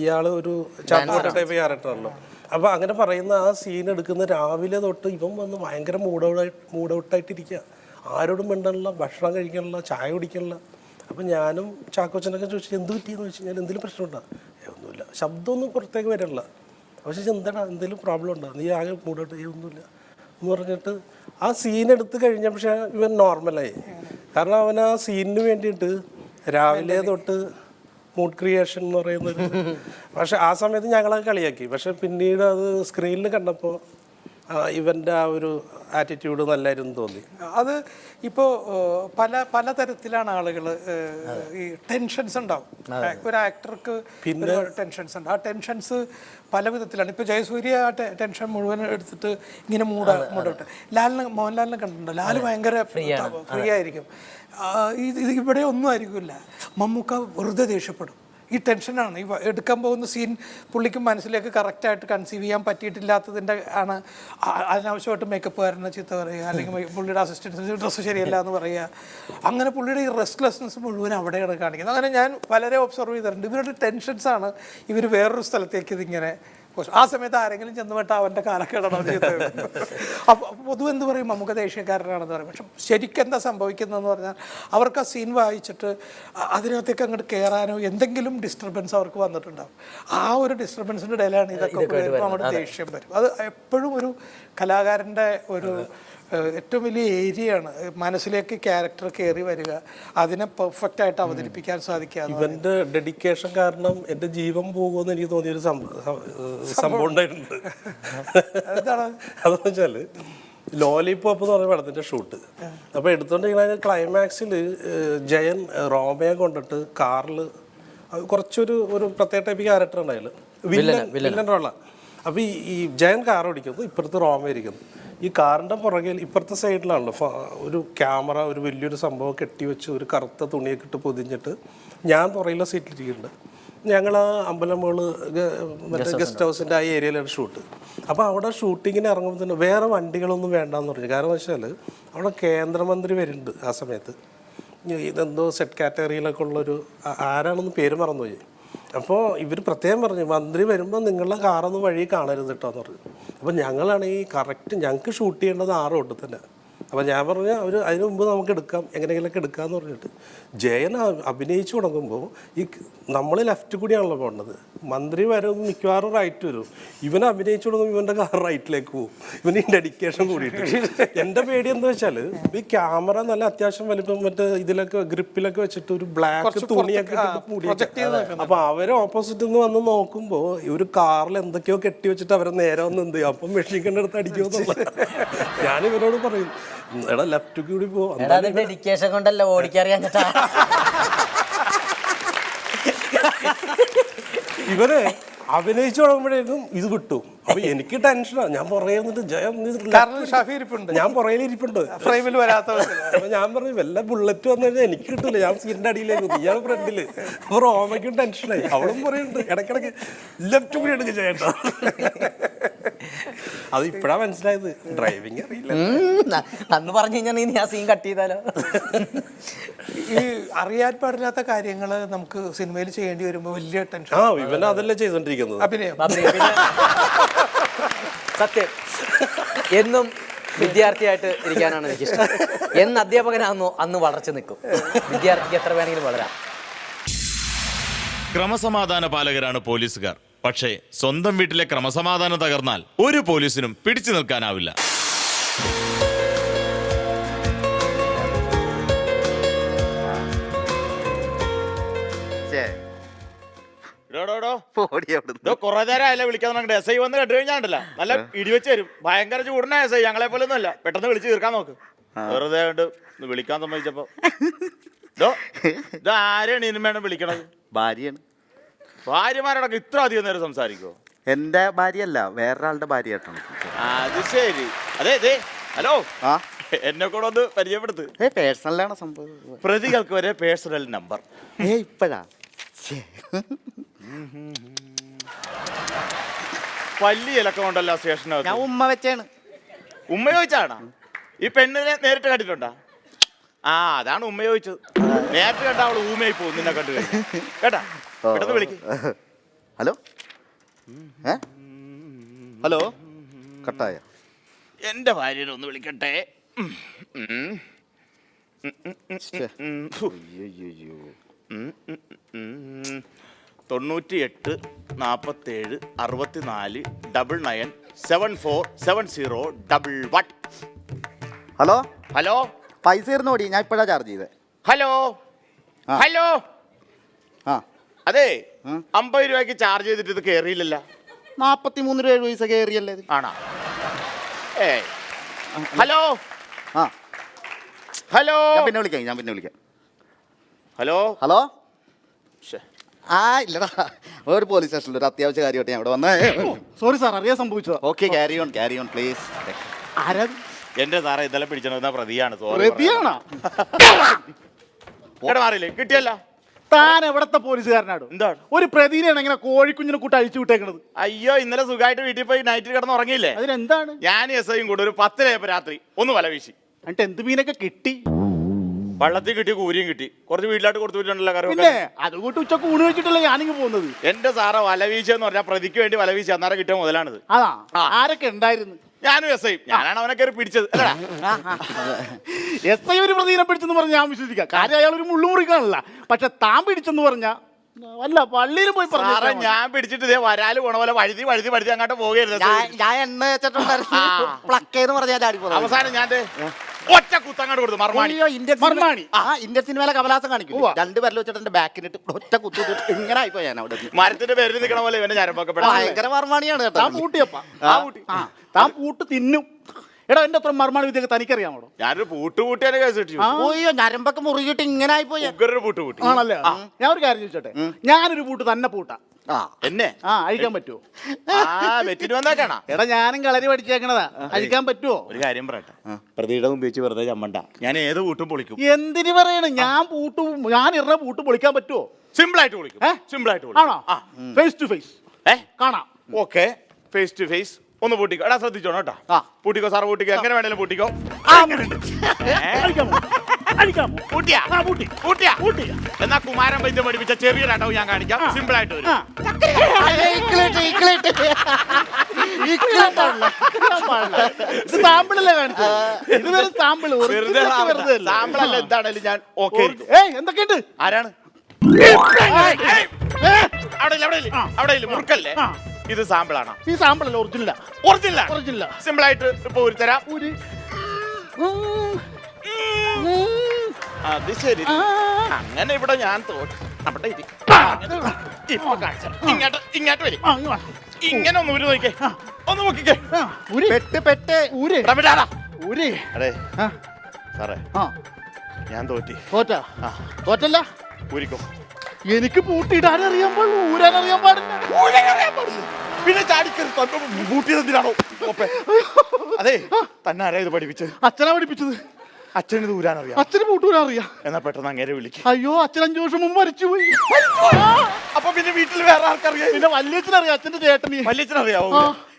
ഇയാൾ ഒരു ചാപ്പോട്ട ടൈപ്പ് ക്യാരക്ടറാണല്ലോ. അപ്പോൾ അങ്ങനെ പറയുന്ന ആ സീൻ എടുക്കുന്ന രാവിലെ തൊട്ട് ഇവൻ വന്ന് ഭയങ്കര മൂഡ് ഔട്ടായിട്ടിരിക്കുക. ആരോടും മിണ്ടണില്ല, ഭക്ഷണം കഴിക്കണില്ല, ചായ കുടിക്കണില്ല. അപ്പം ഞാനും ചാക്കോച്ചനൊക്കെ ചോദിച്ചു എന്ത് പറ്റിയെന്ന് വെച്ച് കഴിഞ്ഞാൽ എന്തെങ്കിലും പ്രശ്നമുണ്ടോ? ഒന്നുമില്ല, ശബ്ദമൊന്നും പുറത്തേക്ക് വരില്ല. പക്ഷേ എന്താടാ എന്തെങ്കിലും പ്രോബ്ലം ഉണ്ടോ? നീ ആകെ മൂടോട്ട് ഒന്നുമില്ല എന്ന് പറഞ്ഞിട്ട് ആ സീൻ എടുത്ത് കഴിഞ്ഞ പക്ഷേ ഇവൻ നോർമലായി. കാരണം അവൻ ആ സീനിന് വേണ്ടിയിട്ട് രാവിലെ തൊട്ട് മൂഡ് ക്രിയേഷൻ എന്ന് പറയുന്നത്. പക്ഷെ ആ സമയത്ത് ഞങ്ങളത് കളിയാക്കി. പക്ഷെ പിന്നീട് അത് സ്ക്രീനിൽ കണ്ടപ്പോൾ ഇവൻ്റെ ആ ഒരു ആറ്റിറ്റ്യൂഡ് നല്ലായിരുന്നു തോന്നി. അത് ഇപ്പോൾ പലതരത്തിലാണ് ആളുകൾ ഈ ടെൻഷൻസ് ഉണ്ടാവും. ഒരു ആക്ടർക്ക് പിന്നെ ടെൻഷൻസ് ഉണ്ട്. ആ ടെൻഷൻസ് പല വിധത്തിലാണ്. ഇപ്പോൾ ജയസൂര്യ ആ ടെൻഷൻ മുഴുവൻ എടുത്തിട്ട് ഇങ്ങനെ മൂടോട്ടെ. മോഹൻലാലിനെ കണ്ടിട്ടുണ്ടോ? ലാല് ഭയങ്കര ഫ്രീ ആയിരിക്കും. ഇത് ഇവിടെ ഒന്നും ആയിരിക്കില്ല. മമ്മൂക്ക വെറുതെ ദേഷ്യപ്പെടും. ഈ ടെൻഷനാണ് ഈ എടുക്കാൻ പോകുന്ന സീൻ പുള്ളിക്ക് മനസ്സിലേക്ക് കറക്റ്റായിട്ട് കൺസീവ് ചെയ്യാൻ പറ്റിയിട്ടില്ലാത്തതിൻ്റെ ആണ്. അനാവശ്യമായിട്ട് മേക്കപ്പുകാരനെ ചീത്ത പറയുക, അല്ലെങ്കിൽ പുള്ളിയുടെ അസിസ്റ്റൻസിന് ഡ്രസ്സ് ശരിയല്ല എന്ന് പറയുക. അങ്ങനെ പുള്ളിയുടെ ഈ റെസ്റ്റ്ലെസ്നെസ് മുഴുവൻ അവിടെയാണ് കാണിക്കുന്നത്. അങ്ങനെ ഞാൻ വളരെ ഒബ്സർവ് ചെയ്തിട്ടുണ്ട്. ഇവരുടെ ടെൻഷൻസാണ് ഇവർ വേറൊരു സ്ഥലത്തേക്ക് ഇതിങ്ങനെ. ആ സമയത്ത് ആരെങ്കിലും ചെന്നുവിട്ട് അവൻ്റെ കാലക്കേടാണോ ചെയ്തത്. അപ്പോൾ പൊതുവെ എന്ത് പറയും, നമുക്ക് ദേഷ്യക്കാരനാണെന്ന് പറയും. പക്ഷെ ശരിക്കും എന്താ സംഭവിക്കുന്നതെന്ന് പറഞ്ഞാൽ അവർക്ക് ആ സീൻ വായിച്ചിട്ട് അതിനകത്തേക്ക് അങ്ങോട്ട് കയറാനോ എന്തെങ്കിലും ഡിസ്റ്റർബൻസ് അവർക്ക് വന്നിട്ടുണ്ടാവും. ആ ഒരു ഡിസ്റ്റർബൻസിൻ്റെ ഇടയിലാണ് ഇതൊക്കെ നമ്മുടെ ദേഷ്യം വരും. അത് എപ്പോഴും ഒരു കലാകാരൻ്റെ ഒരു ഏറ്റവും വലിയ ഏരിയയാണ്. മനസ്സിലേക്ക് ക്യാരക്ടർ കയറി വരിക, അതിനെ പെർഫെക്റ്റ് ആയിട്ട് അവതരിപ്പിക്കാൻ സാധിക്കുക. ഇവന്റെ ഡെഡിക്കേഷൻ കാരണം എൻ്റെ ജീവൻ പോകുമെന്ന് എനിക്ക് തോന്നിയൊരു സംഭവം ഉണ്ടായിട്ടുണ്ട്. അതെന്ന് വെച്ചാല് ലോലിപോപ്പ് എന്ന് പറഞ്ഞ പടത്തിന്റെ ഷൂട്ട് അപ്പോൾ എടുത്തോണ്ടിരിക്കുന്ന ക്ലൈമാക്സിൽ ജയൻ റോമയെ കൊണ്ടിട്ട് കാറിൽ കുറച്ചൊരു പ്രത്യേക ടൈപ്പ് ക്യാരക്ടർ ഉണ്ടായാലും വില്ലൻ റോളാണ്. അപ്പോൾ ഈ ജയൻ കാർ ഓടിക്കുന്നു, ഇപ്പുറത്ത് റോമ ഇരിക്കുന്നു. ഈ കാറിൻ്റെ പുറകിൽ ഇപ്പുറത്തെ സൈഡിലാണല്ലോ ഒരു ക്യാമറ, ഒരു വലിയൊരു സംഭവം കെട്ടിവെച്ച് ഒരു കറുത്ത തുണിയൊക്കെ ഇട്ട് പൊതിഞ്ഞിട്ട് ഞാൻ പുറകിലെ സീറ്റിലിരിക്കുന്നുണ്ട്. ഞങ്ങൾ ആ അമ്പലമുകൾ മറ്റേ ഗസ്റ്റ് ഹൗസിൻ്റെ ആ ഏരിയയിലാണ് ഷൂട്ട്. അപ്പോൾ അവിടെ ഷൂട്ടിങ്ങിന് ഇറങ്ങുമ്പോൾ തന്നെ വേറെ വണ്ടികളൊന്നും വേണ്ടാന്ന് പറഞ്ഞു. കാരണം വെച്ചാൽ അവിടെ കേന്ദ്രമന്ത്രി വരുന്നുണ്ട് ആ സമയത്ത്. ഇതെന്തോ സെറ്റ് കാറ്റഗറിയിലൊക്കെ ഉള്ളൊരു ആരാണെന്ന് പേര് മറന്നുപോയി. അപ്പോൾ ഇവർ പ്രത്യേകം പറഞ്ഞു, മന്ത്രി വരുമ്പോൾ നിങ്ങളുടെ കാറൊന്നും വഴി കാണരുത് കേട്ടോ എന്ന് പറഞ്ഞു. അപ്പോൾ ഞങ്ങളാണെങ്കിൽ കറക്റ്റ് ഞങ്ങൾക്ക് ഷൂട്ട് ചെയ്യേണ്ടത് 6 തൊട്ട് തന്നെ. അപ്പോൾ ഞാൻ പറഞ്ഞു അവർ അതിന് മുമ്പ് നമുക്ക് എടുക്കാം, എങ്ങനെയെങ്കിലൊക്കെ എടുക്കാമെന്ന് പറഞ്ഞിട്ട് ജയൻ അഭിനയിച്ചു തുടങ്ങുമ്പോൾ ഈ നമ്മൾ ലെഫ്റ്റ് കൂടിയാണല്ലോ പോകേണ്ടത്. മന്ത്രി വരും മിക്കവാറും റൈറ്റ് വരും. ഇവൻ അഭിനയിച്ചു തുടങ്ങുമ്പോൾ ഇവൻ്റെ കാർ റൈറ്റിലേക്ക് പോകും. ഇവന് ഡെഡിക്കേഷൻ കൂടിയിട്ട്. എൻ്റെ പേടി എന്താ വെച്ചാൽ ഈ ക്യാമറ നല്ല അത്യാവശ്യം വലിപ്പം മറ്റേ ഇതിലൊക്കെ ഗ്രിപ്പിലൊക്കെ വെച്ചിട്ട് ഒരു ബ്ലാക്ക് തുണിയൊക്കെ അപ്പോൾ അവരെ ഓപ്പോസിറ്റ് നിന്ന് വന്ന് നോക്കുമ്പോൾ ഒരു കാറിൽ എന്തൊക്കെയോ കെട്ടി വെച്ചിട്ട് അവരെ നേരെ വന്ന് എന്ത് ചെയ്യും, അപ്പം മെഷീൻ്റെ അടുത്ത് അടിക്കുമെന്നുള്ള ഞാൻ ഇവരോട് പറയും, എടാ ലെഫ്റ്റ് കൂടി പോവാം. ഡെഡിക്കേഷൻ കൊണ്ടല്ല ഓടിക്കറിയാൻ. ഇവര് അഭിനയിച്ചു തുടങ്ങുമ്പോഴേക്കും ഇത് കിട്ടും. അപ്പൊ എനിക്ക് ടെൻഷനാണ്. ഞാൻ പുറകെ ഞാൻ പുറകിലിരിപ്പുണ്ട്, ഫ്രെയിമിൽ വരാത്ത. അപ്പൊ ഞാൻ പറഞ്ഞു വല്ല ബുള്ളറ്റ് വന്നു കഴിഞ്ഞാൽ എനിക്ക് കിട്ടില്ല, ഞാൻ സീറ്റിന്റെ അടിയിലേക്ക് ഇയാൾ ഫ്രണ്ടില്. അപ്പൊ റോമയ്ക്കും ടെൻഷനായി. അവളും പറയുന്നുണ്ട് ഇടയ്ക്കിടയ്ക്ക് ലെഫ്റ്റ് കൂടി എടുക്കുക ചേട്ടാ. അത് ഇപ്പഴാ മനസ്സിലായത്, ഡ്രൈവിംഗ് അറിയില്ല. അന്ന് പറഞ്ഞു കഴിഞ്ഞാൽ നീ ആ സീൻ കട്ട് ചെയ്താലോ. ഈ അറിയാൻ പാടില്ലാത്ത കാര്യങ്ങൾ നമുക്ക് സിനിമയിൽ ചെയ്യേണ്ടി വരുമ്പോൾ വലിയ ടെൻഷൻ. ഇവൻ അതല്ലേ ചെയ്തോണ്ടിരിക്കുന്നത്, അഭിനയം. സത്യം, എന്നും വിദ്യാർത്ഥിയായിട്ട് ഇരിക്കാനാണ് എനിക്കിഷ്ടം. എന്ന് അധ്യാപകനാണെന്നോ അന്ന് വളർച്ച നിൽക്കും. വിദ്യാർത്ഥിക്ക് എത്ര വേണമെങ്കിലും വളരാം. ക്രമസമാധാന പാലകരാണ് പോലീസുകാർ. പക്ഷേ സ്വന്തം വീട്ടിലെ ക്രമസമാധാനം തകർന്നാൽ ഒരു പോലീസിനും പിടിച്ചു നിൽക്കാനാവില്ല. കൊറേ നേരം ആയല്ലേ വിളിക്കാൻ തുടങ്ങിട്ട്. എസ് ഐ വന്ന് കണ്ടു കഴിഞ്ഞാണ്ടല്ല നല്ല ഇടിവെച്ച് തരും. ഭയങ്കര ചൂടിനാ എസ് ഐ. ഞങ്ങളെ പോലെ ഒന്നും അല്ല, പെട്ടെന്ന് വിളിച്ച് തീർക്കാൻ നോക്ക്. വെറുതെ കണ്ട് വിളിക്കാൻ സമ്മതിച്ചപ്പോ ഇത് ആരെയാണ് ഇനിയും വേണം വിളിക്കണത്? ഭാര്യയാണ്. ഭാര്യമാരോടൊക്കെ ഇത്ര അധികം നേരം സംസാരിക്കുമോ? എന്റെ ഭാര്യയല്ല, വേറൊരാളുടെ ഭാര്യയായിട്ടാണ്. അത് ശരി. അതെ അതെ. ഹലോ, എന്നെ കൂടെ ഒന്ന് പരിചയപ്പെടുത്ത്. പേഴ്സണലാണ് സംഭവം. പ്രതികൾക്ക് വരെ പേഴ്സണൽ നമ്പർ. ഇപ്പഴാ വലിയ ഇലക്കം ഉണ്ടല്ലോ സ്റ്റേഷനകത്ത്. ഞാൻ ഉമ്മ വെച്ചാണ്. ഉമ്മ ചോദിച്ചാണോ? ഈ പെണ്ണിനെ നേരിട്ട് കണ്ടിട്ടുണ്ടോ? ആ, അതാണ് ഉമ്മ ചോദിച്ചത്. നേരത്തെ കണ്ട അവള് ഊമയായി പോകും നിന്നെ കണ്ടു കഴിഞ്ഞു. കേട്ടാ, പെട്ടെന്ന് വിളിക്ക്. ഹലോ ഹലോ, കട്ടായ. എന്റെ ഭാര്യനെ ഒന്ന് വിളിക്കട്ടെ. 98 47 64 99 74 70 11. ഹലോ ഹലോ, പൈസ ഇരുന്നോടി, ഞാൻ ഇപ്പഴാ ചാർജ് ചെയ്തേ. Hello hello. ആ അതെ, 50 രൂപയ്ക്ക് ചാർജ് ചെയ്തിട്ട് ഇത് കയറിയില്ലല്ലോ. 43 രൂപ പൈസ കയറിയല്ലേ? ആണോ? ഏയ് ഹലോ ആ ഹലോ ഞാൻ പിന്നെ വിളിക്കാം ഹലോ ഹലോ ആ ഇല്ലടാ ഒരു പോലീസ് സ്റ്റേഷനിൽ ഒരു അത്യാവശ്യ കാര്യമായിട്ട് ഞാൻ ഇവിടെ വന്നേ. സോറി സാർ, അറിയാൻ സംഭവിച്ചതാ. Okay carry on please. ആരാ? എന്റെ സാറേ ഇന്നലെ പിടിച്ചോന്ന പ്രതിയാണ്. പ്രതിയാണോ? മാറിയില്ലേ കിട്ടിയല്ല. താൻ എവിടത്തെ പോലീസുകാരനാണ്? എന്താണ് ഒരു പ്രതിനെയാണ് ഇങ്ങനെ കോഴിക്കുഞ്ഞിനെ കൂട്ട് അഴിച്ചു വിട്ടേക്കണത്? അയ്യോ ഇന്നലെ സുഖമായിട്ട് വീട്ടിൽ പോയി നൈറ്റിൽ കിടന്ന് ഉറങ്ങിയില്ലേ? അതിനെന്താണ്? ഞാൻ എസ് ഐയും കൂടെ ഒരു 10 രാത്രി ഒന്ന് വല വീശി. എന്നിട്ട് എന്ത് മീനൊക്കെ കിട്ടി? വള്ളത്തിൽ കിട്ടി, കൂരിയും കിട്ടി, കുറച്ച് വീട്ടിലായിട്ട് കൊടുത്തു വിട്ടിട്ടുണ്ടല്ലോ കറി. പിന്നെ അതുകൂട്ട് ഉച്ചക്ക് ഊണ് വെച്ചിട്ടല്ലേ ഞാനിങ്ങ് പോകുന്നത്. എന്റെ സാറേ വല വീശ എന്ന് പറഞ്ഞാൽ പ്രതിക്ക് വേണ്ടി വല വീശി അന്നേരം കിട്ടിയ മുതലാണിത്. അതാ ആരൊക്കെ ഉണ്ടായിരുന്നു? ഞാനും എസ് ഐ. ഞാനാണ് അവനെ കയറി പിടിച്ചത്. എസ് ഐ ഒരു പ്രതിനെ പിടിച്ചെന്ന് പറഞ്ഞാൽ ഞാൻ വിശ്വസിക്കാം. കാര്യം അയാൾ ഒരു മുള്ളുമുറിക്കാണല്ല. പക്ഷെ താൻ പിടിച്ചെന്ന് പറഞ്ഞാ അല്ല പള്ളിയിൽ പോയി പറഞ്ഞു. ഞാൻ പിടിച്ചിട്ട് ഇതേ വരാല് പോണ പോലെ വഴുതി അങ്ങോട്ട് പോകരുത്. ഞാൻ എണ്ണ വെച്ചിട്ടുണ്ടായിരുന്നു പറഞ്ഞാൽ അവസാനം ഞാൻ ഒറ്റ കുത്തങ്ങോട്ട് കൊടുത്തു. മർമാണി ഇന്ത്യൻ സിനിമയിലെ കമലാസം കാണിക്കും. 2 പേരിൽ വെച്ചിട്ട് എന്റെ ബാക്കിനിട്ട് ഒറ്റ കുത്തു ഇങ്ങനെ ആയിപ്പോ ഞാൻ അവിടെ മരത്തിന്റെ പേരിൽ നിൽക്കണ പോലെ ഇവന്റെ ഞരമ്പൊക്കെ ഭയങ്കര മർമാണിയാണ് കേട്ടോ. താൻ പൂട്ട് തിന്നും. എടാ എന്റെ അത്ര മർമാണി വിദ്യ തനിക്കറിയാമോ? ഞാനൊരു പൂട്ടിയാനെ കേസ് കിട്ടി. ഓയ്യോ ഞരമ്പൊക്കെ മുറുകിട്ട് ഇങ്ങനെ ആയിപ്പോയി. പൂട്ടി ആണല്ലേ? ഞാൻ ഒരു കാര്യം ചോദിച്ചോട്ടെ, ഞാനൊരു പൂട്ട് തന്നെ പൂട്ടാ. എന്നെ അഴിക്കാൻ പറ്റുമോ? വെറ്റിന് വന്നേക്കാണ. എടാ ഞാനും കളരി പഠിച്ചേക്കണതാ. അഴിക്കാൻ പറ്റുമോ? ഒരു കാര്യം പറയട്ടെ, പ്രതിയുടെ മുമ്പ് വെച്ച് വെറുതെ ചമ്മണ്ട. ഞാൻ ഏത് പൂട്ടും പൊളിക്കും. എന്തിനു പറയണ? ഞാൻ ഇറ പൂട്ട് പൊളിക്കാൻ പറ്റുമോ? സിമ്പിൾ ആയിട്ട് പൊളിക്കും. സിമ്പിൾ ആയിട്ട് ആണോ? ഫേസ് ടു ഫേസ് കാണാം. ഓക്കെ, ഫേസ് ടു ഫേസ് ഒന്ന് പൂട്ടിക്കോ. എടാ ശ്രദ്ധിച്ചോണം കേട്ടോ. പൂട്ടിക്കോ സാറ്, പൂട്ടിക്കോ. എങ്ങനെ വേണേലും പൂട്ടിക്കോ. എന്നാ കുമാരൻ വൈദ്യം പഠിപ്പിച്ച ചെറിയൊരാട്ടവും ഞാൻ കാണിക്കാം. സിമ്പിൾ ആയിട്ട് വരും. സാമ്പിളല്ലേ കാണിച്ചത്? ഇതുവരെ സാമ്പിൾ സാമ്പിൾ അല്ല എന്താണേലും ഞാൻ ഓക്കെ. എന്തൊക്കെയുണ്ട്? ആരാണ് അവിടെ മുറുക്കല്ലേ? ഇത് സാമ്പിൾ ആണ്. ഈ സാമ്പിൾ അല്ല, ഒറിജിനൽ സിമ്പിൾ ആയിട്ട് ഇപ്പൊ ഒരു തരാം. അത് ശരി. അങ്ങനെ ഇവിടെ ഞാൻ തോറ്റു. അവിടെ ഇപ്പൊ ഇങ്ങോട്ട് വരും. ഇങ്ങനെ ഒന്ന് ഊരി നോക്കിക്കേ, ഒന്ന് നോക്കിക്കേ. അതെ സാറേ, ഞാൻ തോറ്റല്ല. ഊരിക്കോ. എനിക്ക് പൂട്ടിയിടാൻ അറിയാൻ പാടില്ല, ഊരാൻ അറിയാൻ പാടില്ല. പിന്നെ ചാടിക്കറി പൂട്ടിയതെന്തിനാണോ? അതെ തന്നെ ആരാ ഇത് പഠിപ്പിച്ചത്? അച്ഛനാ പഠിപ്പിച്ചത്. അച്ഛന് ഇത് ഊരാൻ അറിയാം. അച്ഛന് പൂട്ടൂരാൻ അറിയാം. എന്നാ പെട്ടെന്ന് അങ്ങനെ വിളിക്കും. അയ്യോ അച്ഛൻ 5 വർഷം മുമ്പ് മരിച്ചുപോയി. അപ്പൊ പിന്നെ വീട്ടിൽ വേറെ ആർക്കറിയാം? പിന്നെ വല്യച്ഛനറിയാം, അച്ഛന്റെ ചേട്ടന്. വല്യച്ഛനറിയാവോ?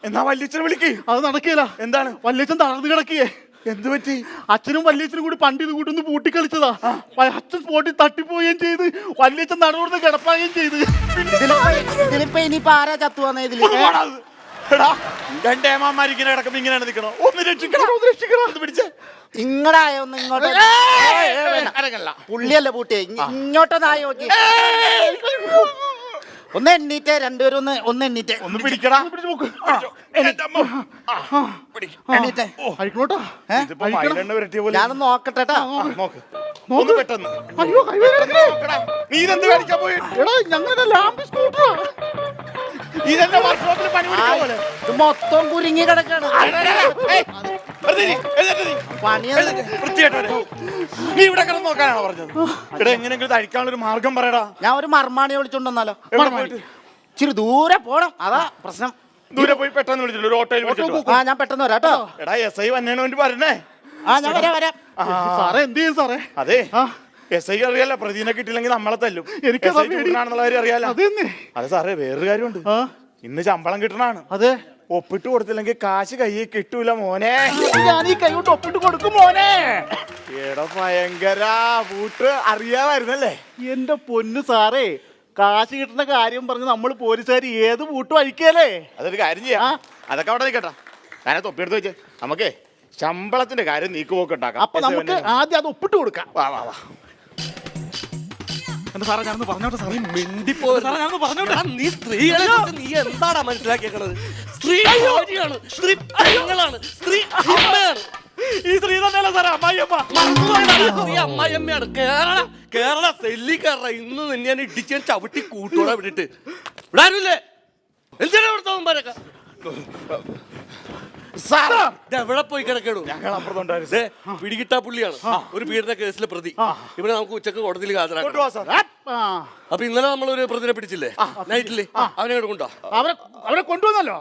എന്നാ വല്യച്ഛനെ വിളിക്കേ. അത് നടക്കില്ല. എന്താണ്? വല്യച്ഛൻ തളർന്നു കിടക്കിയേ. എന്ത് പറ്റി? അച്ഛനും വല്യച്ഛനും കൂടി പണ്ട് ഇത് കൂട്ടൊന്ന് പൂട്ടിക്കളിച്ചതാ. അച്ഛൻ സ്പോട്ടിൽ തട്ടിപ്പോവുകയും ചെയ്ത് വല്യച്ഛൻ നടുവിടുന്ന് കിടപ്പാകുകയും ചെയ്ത്. ഇനിയിപ്പോ ആരാ ചത്തുവന്നേ ഇതിൽ? രണ്ടേമാരിങ്ങനെ കിടക്കുമ്പോ ഇങ്ങനെയാണ് നിൽക്കണോ? ഒന്ന് രക്ഷിക്കണം. പിടിച്ചേ ഇങ്ങടായൊന്ന് ഇങ്ങോട്ട്. പുള്ളിയല്ല പൂട്ടിയെ, ഇങ്ങോട്ടൊന്നായി നോക്കി. ഒന്ന് എണ്ണീറ്റേ, രണ്ടുപേരും ഒന്ന് എണ്ണീറ്റേ. ഒന്ന് പിടിക്കടാ. ഞാനൊന്ന് നോക്കട്ടെ. ഒന്ന് പെട്ടെന്ന്. നീ ഇതെന്ത് കാണിക്കാൻ പോയി? ഇതെന്നെ വർക്ക്ഷോപ്പിൽ പണി പിടിക്കാൻ പോലെ. ഇത് മൊത്തം കുരുങ്ങി കിടക്കാണ്. നീ ഇവിടെ കിടന്ന് നോക്കാനാണോ പറഞ്ഞത്? ഇവിടെ എങ്ങനെയെങ്കിലും അഴിക്കാനുള്ള ഒരു മാർഗം പറയടാ. ഞാൻ ഒരു മർമാണിയെ വിളിച്ചോണ്ടെന്നാലോ? ഇച്ചിരി ദൂരെ പോണം, അതാ പ്രശ്നം. ദൂരെ പോയി പെട്ടെന്ന് വിളിച്ചില്ല, ഒരു ഓട്ടോയിൽ വിളിച്ചിട്ട്. ഞാൻ പെട്ടെന്ന് വരാം കേട്ടോ. എടാ എസ് ഐ വന്നതിന് വേണ്ടി പറഞ്ഞേ. ഞാൻ വരാം. സാറേ എന്ത് ചെയ്യും സാറേ? അതെ എസ് ഐ അറിയാലോ, പ്രതിനെ കിട്ടിയില്ലെങ്കിൽ നമ്മളെ തല്ലും. എനിക്ക് ചൂടാണെന്നുള്ള കാര്യം അറിയാലോ. അതെ സാറേ, വേറൊരു കാര്യമുണ്ട്. ഇന്ന് ശമ്പളം കിട്ടണാണ്. അതെ, ഒപ്പിട്ട് കൊടുത്തില്ലെങ്കിൽ കാശ് കയ്യിൽ കിട്ടൂല മോനെ. ഞാൻ ഈ കൈ കൊണ്ട് ഒപ്പിട്ട് കൊടുക്കും മോനെ. എടാ ഭയങ്കര പൂട്ട് അറിയാമായിരുന്നല്ലേ? എന്റെ പൊന്നു സാറേ, കാശ് കിട്ടുന്ന കാര്യം പറഞ്ഞ് നമ്മൾ പോലീസുകാർ ഏത് പൂട്ടും അഴിക്കല്ലേ? അതൊരു കാര്യം ചെയ്യാം, അതൊക്കെ അവിടെ നിൽക്കട്ടാ. ഞാനെ തൊപ്പിയെടുത്ത് വെച്ചേ. നമുക്കേ ശമ്പളത്തിന്റെ കാര്യം നീക്കുപോക്ക് ഉണ്ടാക്കാം. അപ്പൊ നമുക്ക് ആദ്യം അത് ഒപ്പിട്ട് കൊടുക്കാം. വാ വാ വാ. സാറേ ഞാനൊന്ന് പറഞ്ഞോട്ടെ സാറേ. നീ സ്ത്രീകളെ നീ എന്താടാ മനസ്സിലാക്കിയേക്കണത്? സ്ത്രീ ജോലിയാണ്, സ്ത്രീ പെങ്ങളാണ്, സ്ത്രീ അമ്മയാണ്. ഈ സ്ത്രീ തന്നെയല്ല സാറേ അമ്മായിയമ്മ. സ്ത്രീ അമ്മായിയമ്മയാണ്. കേരള സെല്ലിക്കാര ഇന്ന് നിന്നെ ഞാൻ ഇടിച്ചാൻ ചവിട്ടി കൂട്ടോടെ വിട്ടിട്ട് ഇവിടെ ആരുമില്ലേ? എന്തിനാ ഇവിടുത്തെ എവിടെ പോയി കിടക്കണു? ഞങ്ങൾ അപ്പുറത്തുണ്ടായിരുന്നു. പിടികിട്ടാ പുള്ളിയാണ് ഒരു പീഡന കേസിലെ പ്രതി. ഇവിടെ നമുക്ക് ഉച്ചക്ക് കോടതിയിൽ ഹാജരാക്കാം. അപ്പൊ ഇന്നലെ നമ്മൾ ഒരു പ്രതിനെ പിടിച്ചില്ലേ നൈറ്റില്, അവനെ കൊണ്ടോ? അവരെ കൊണ്ടുവന്നല്ലോ,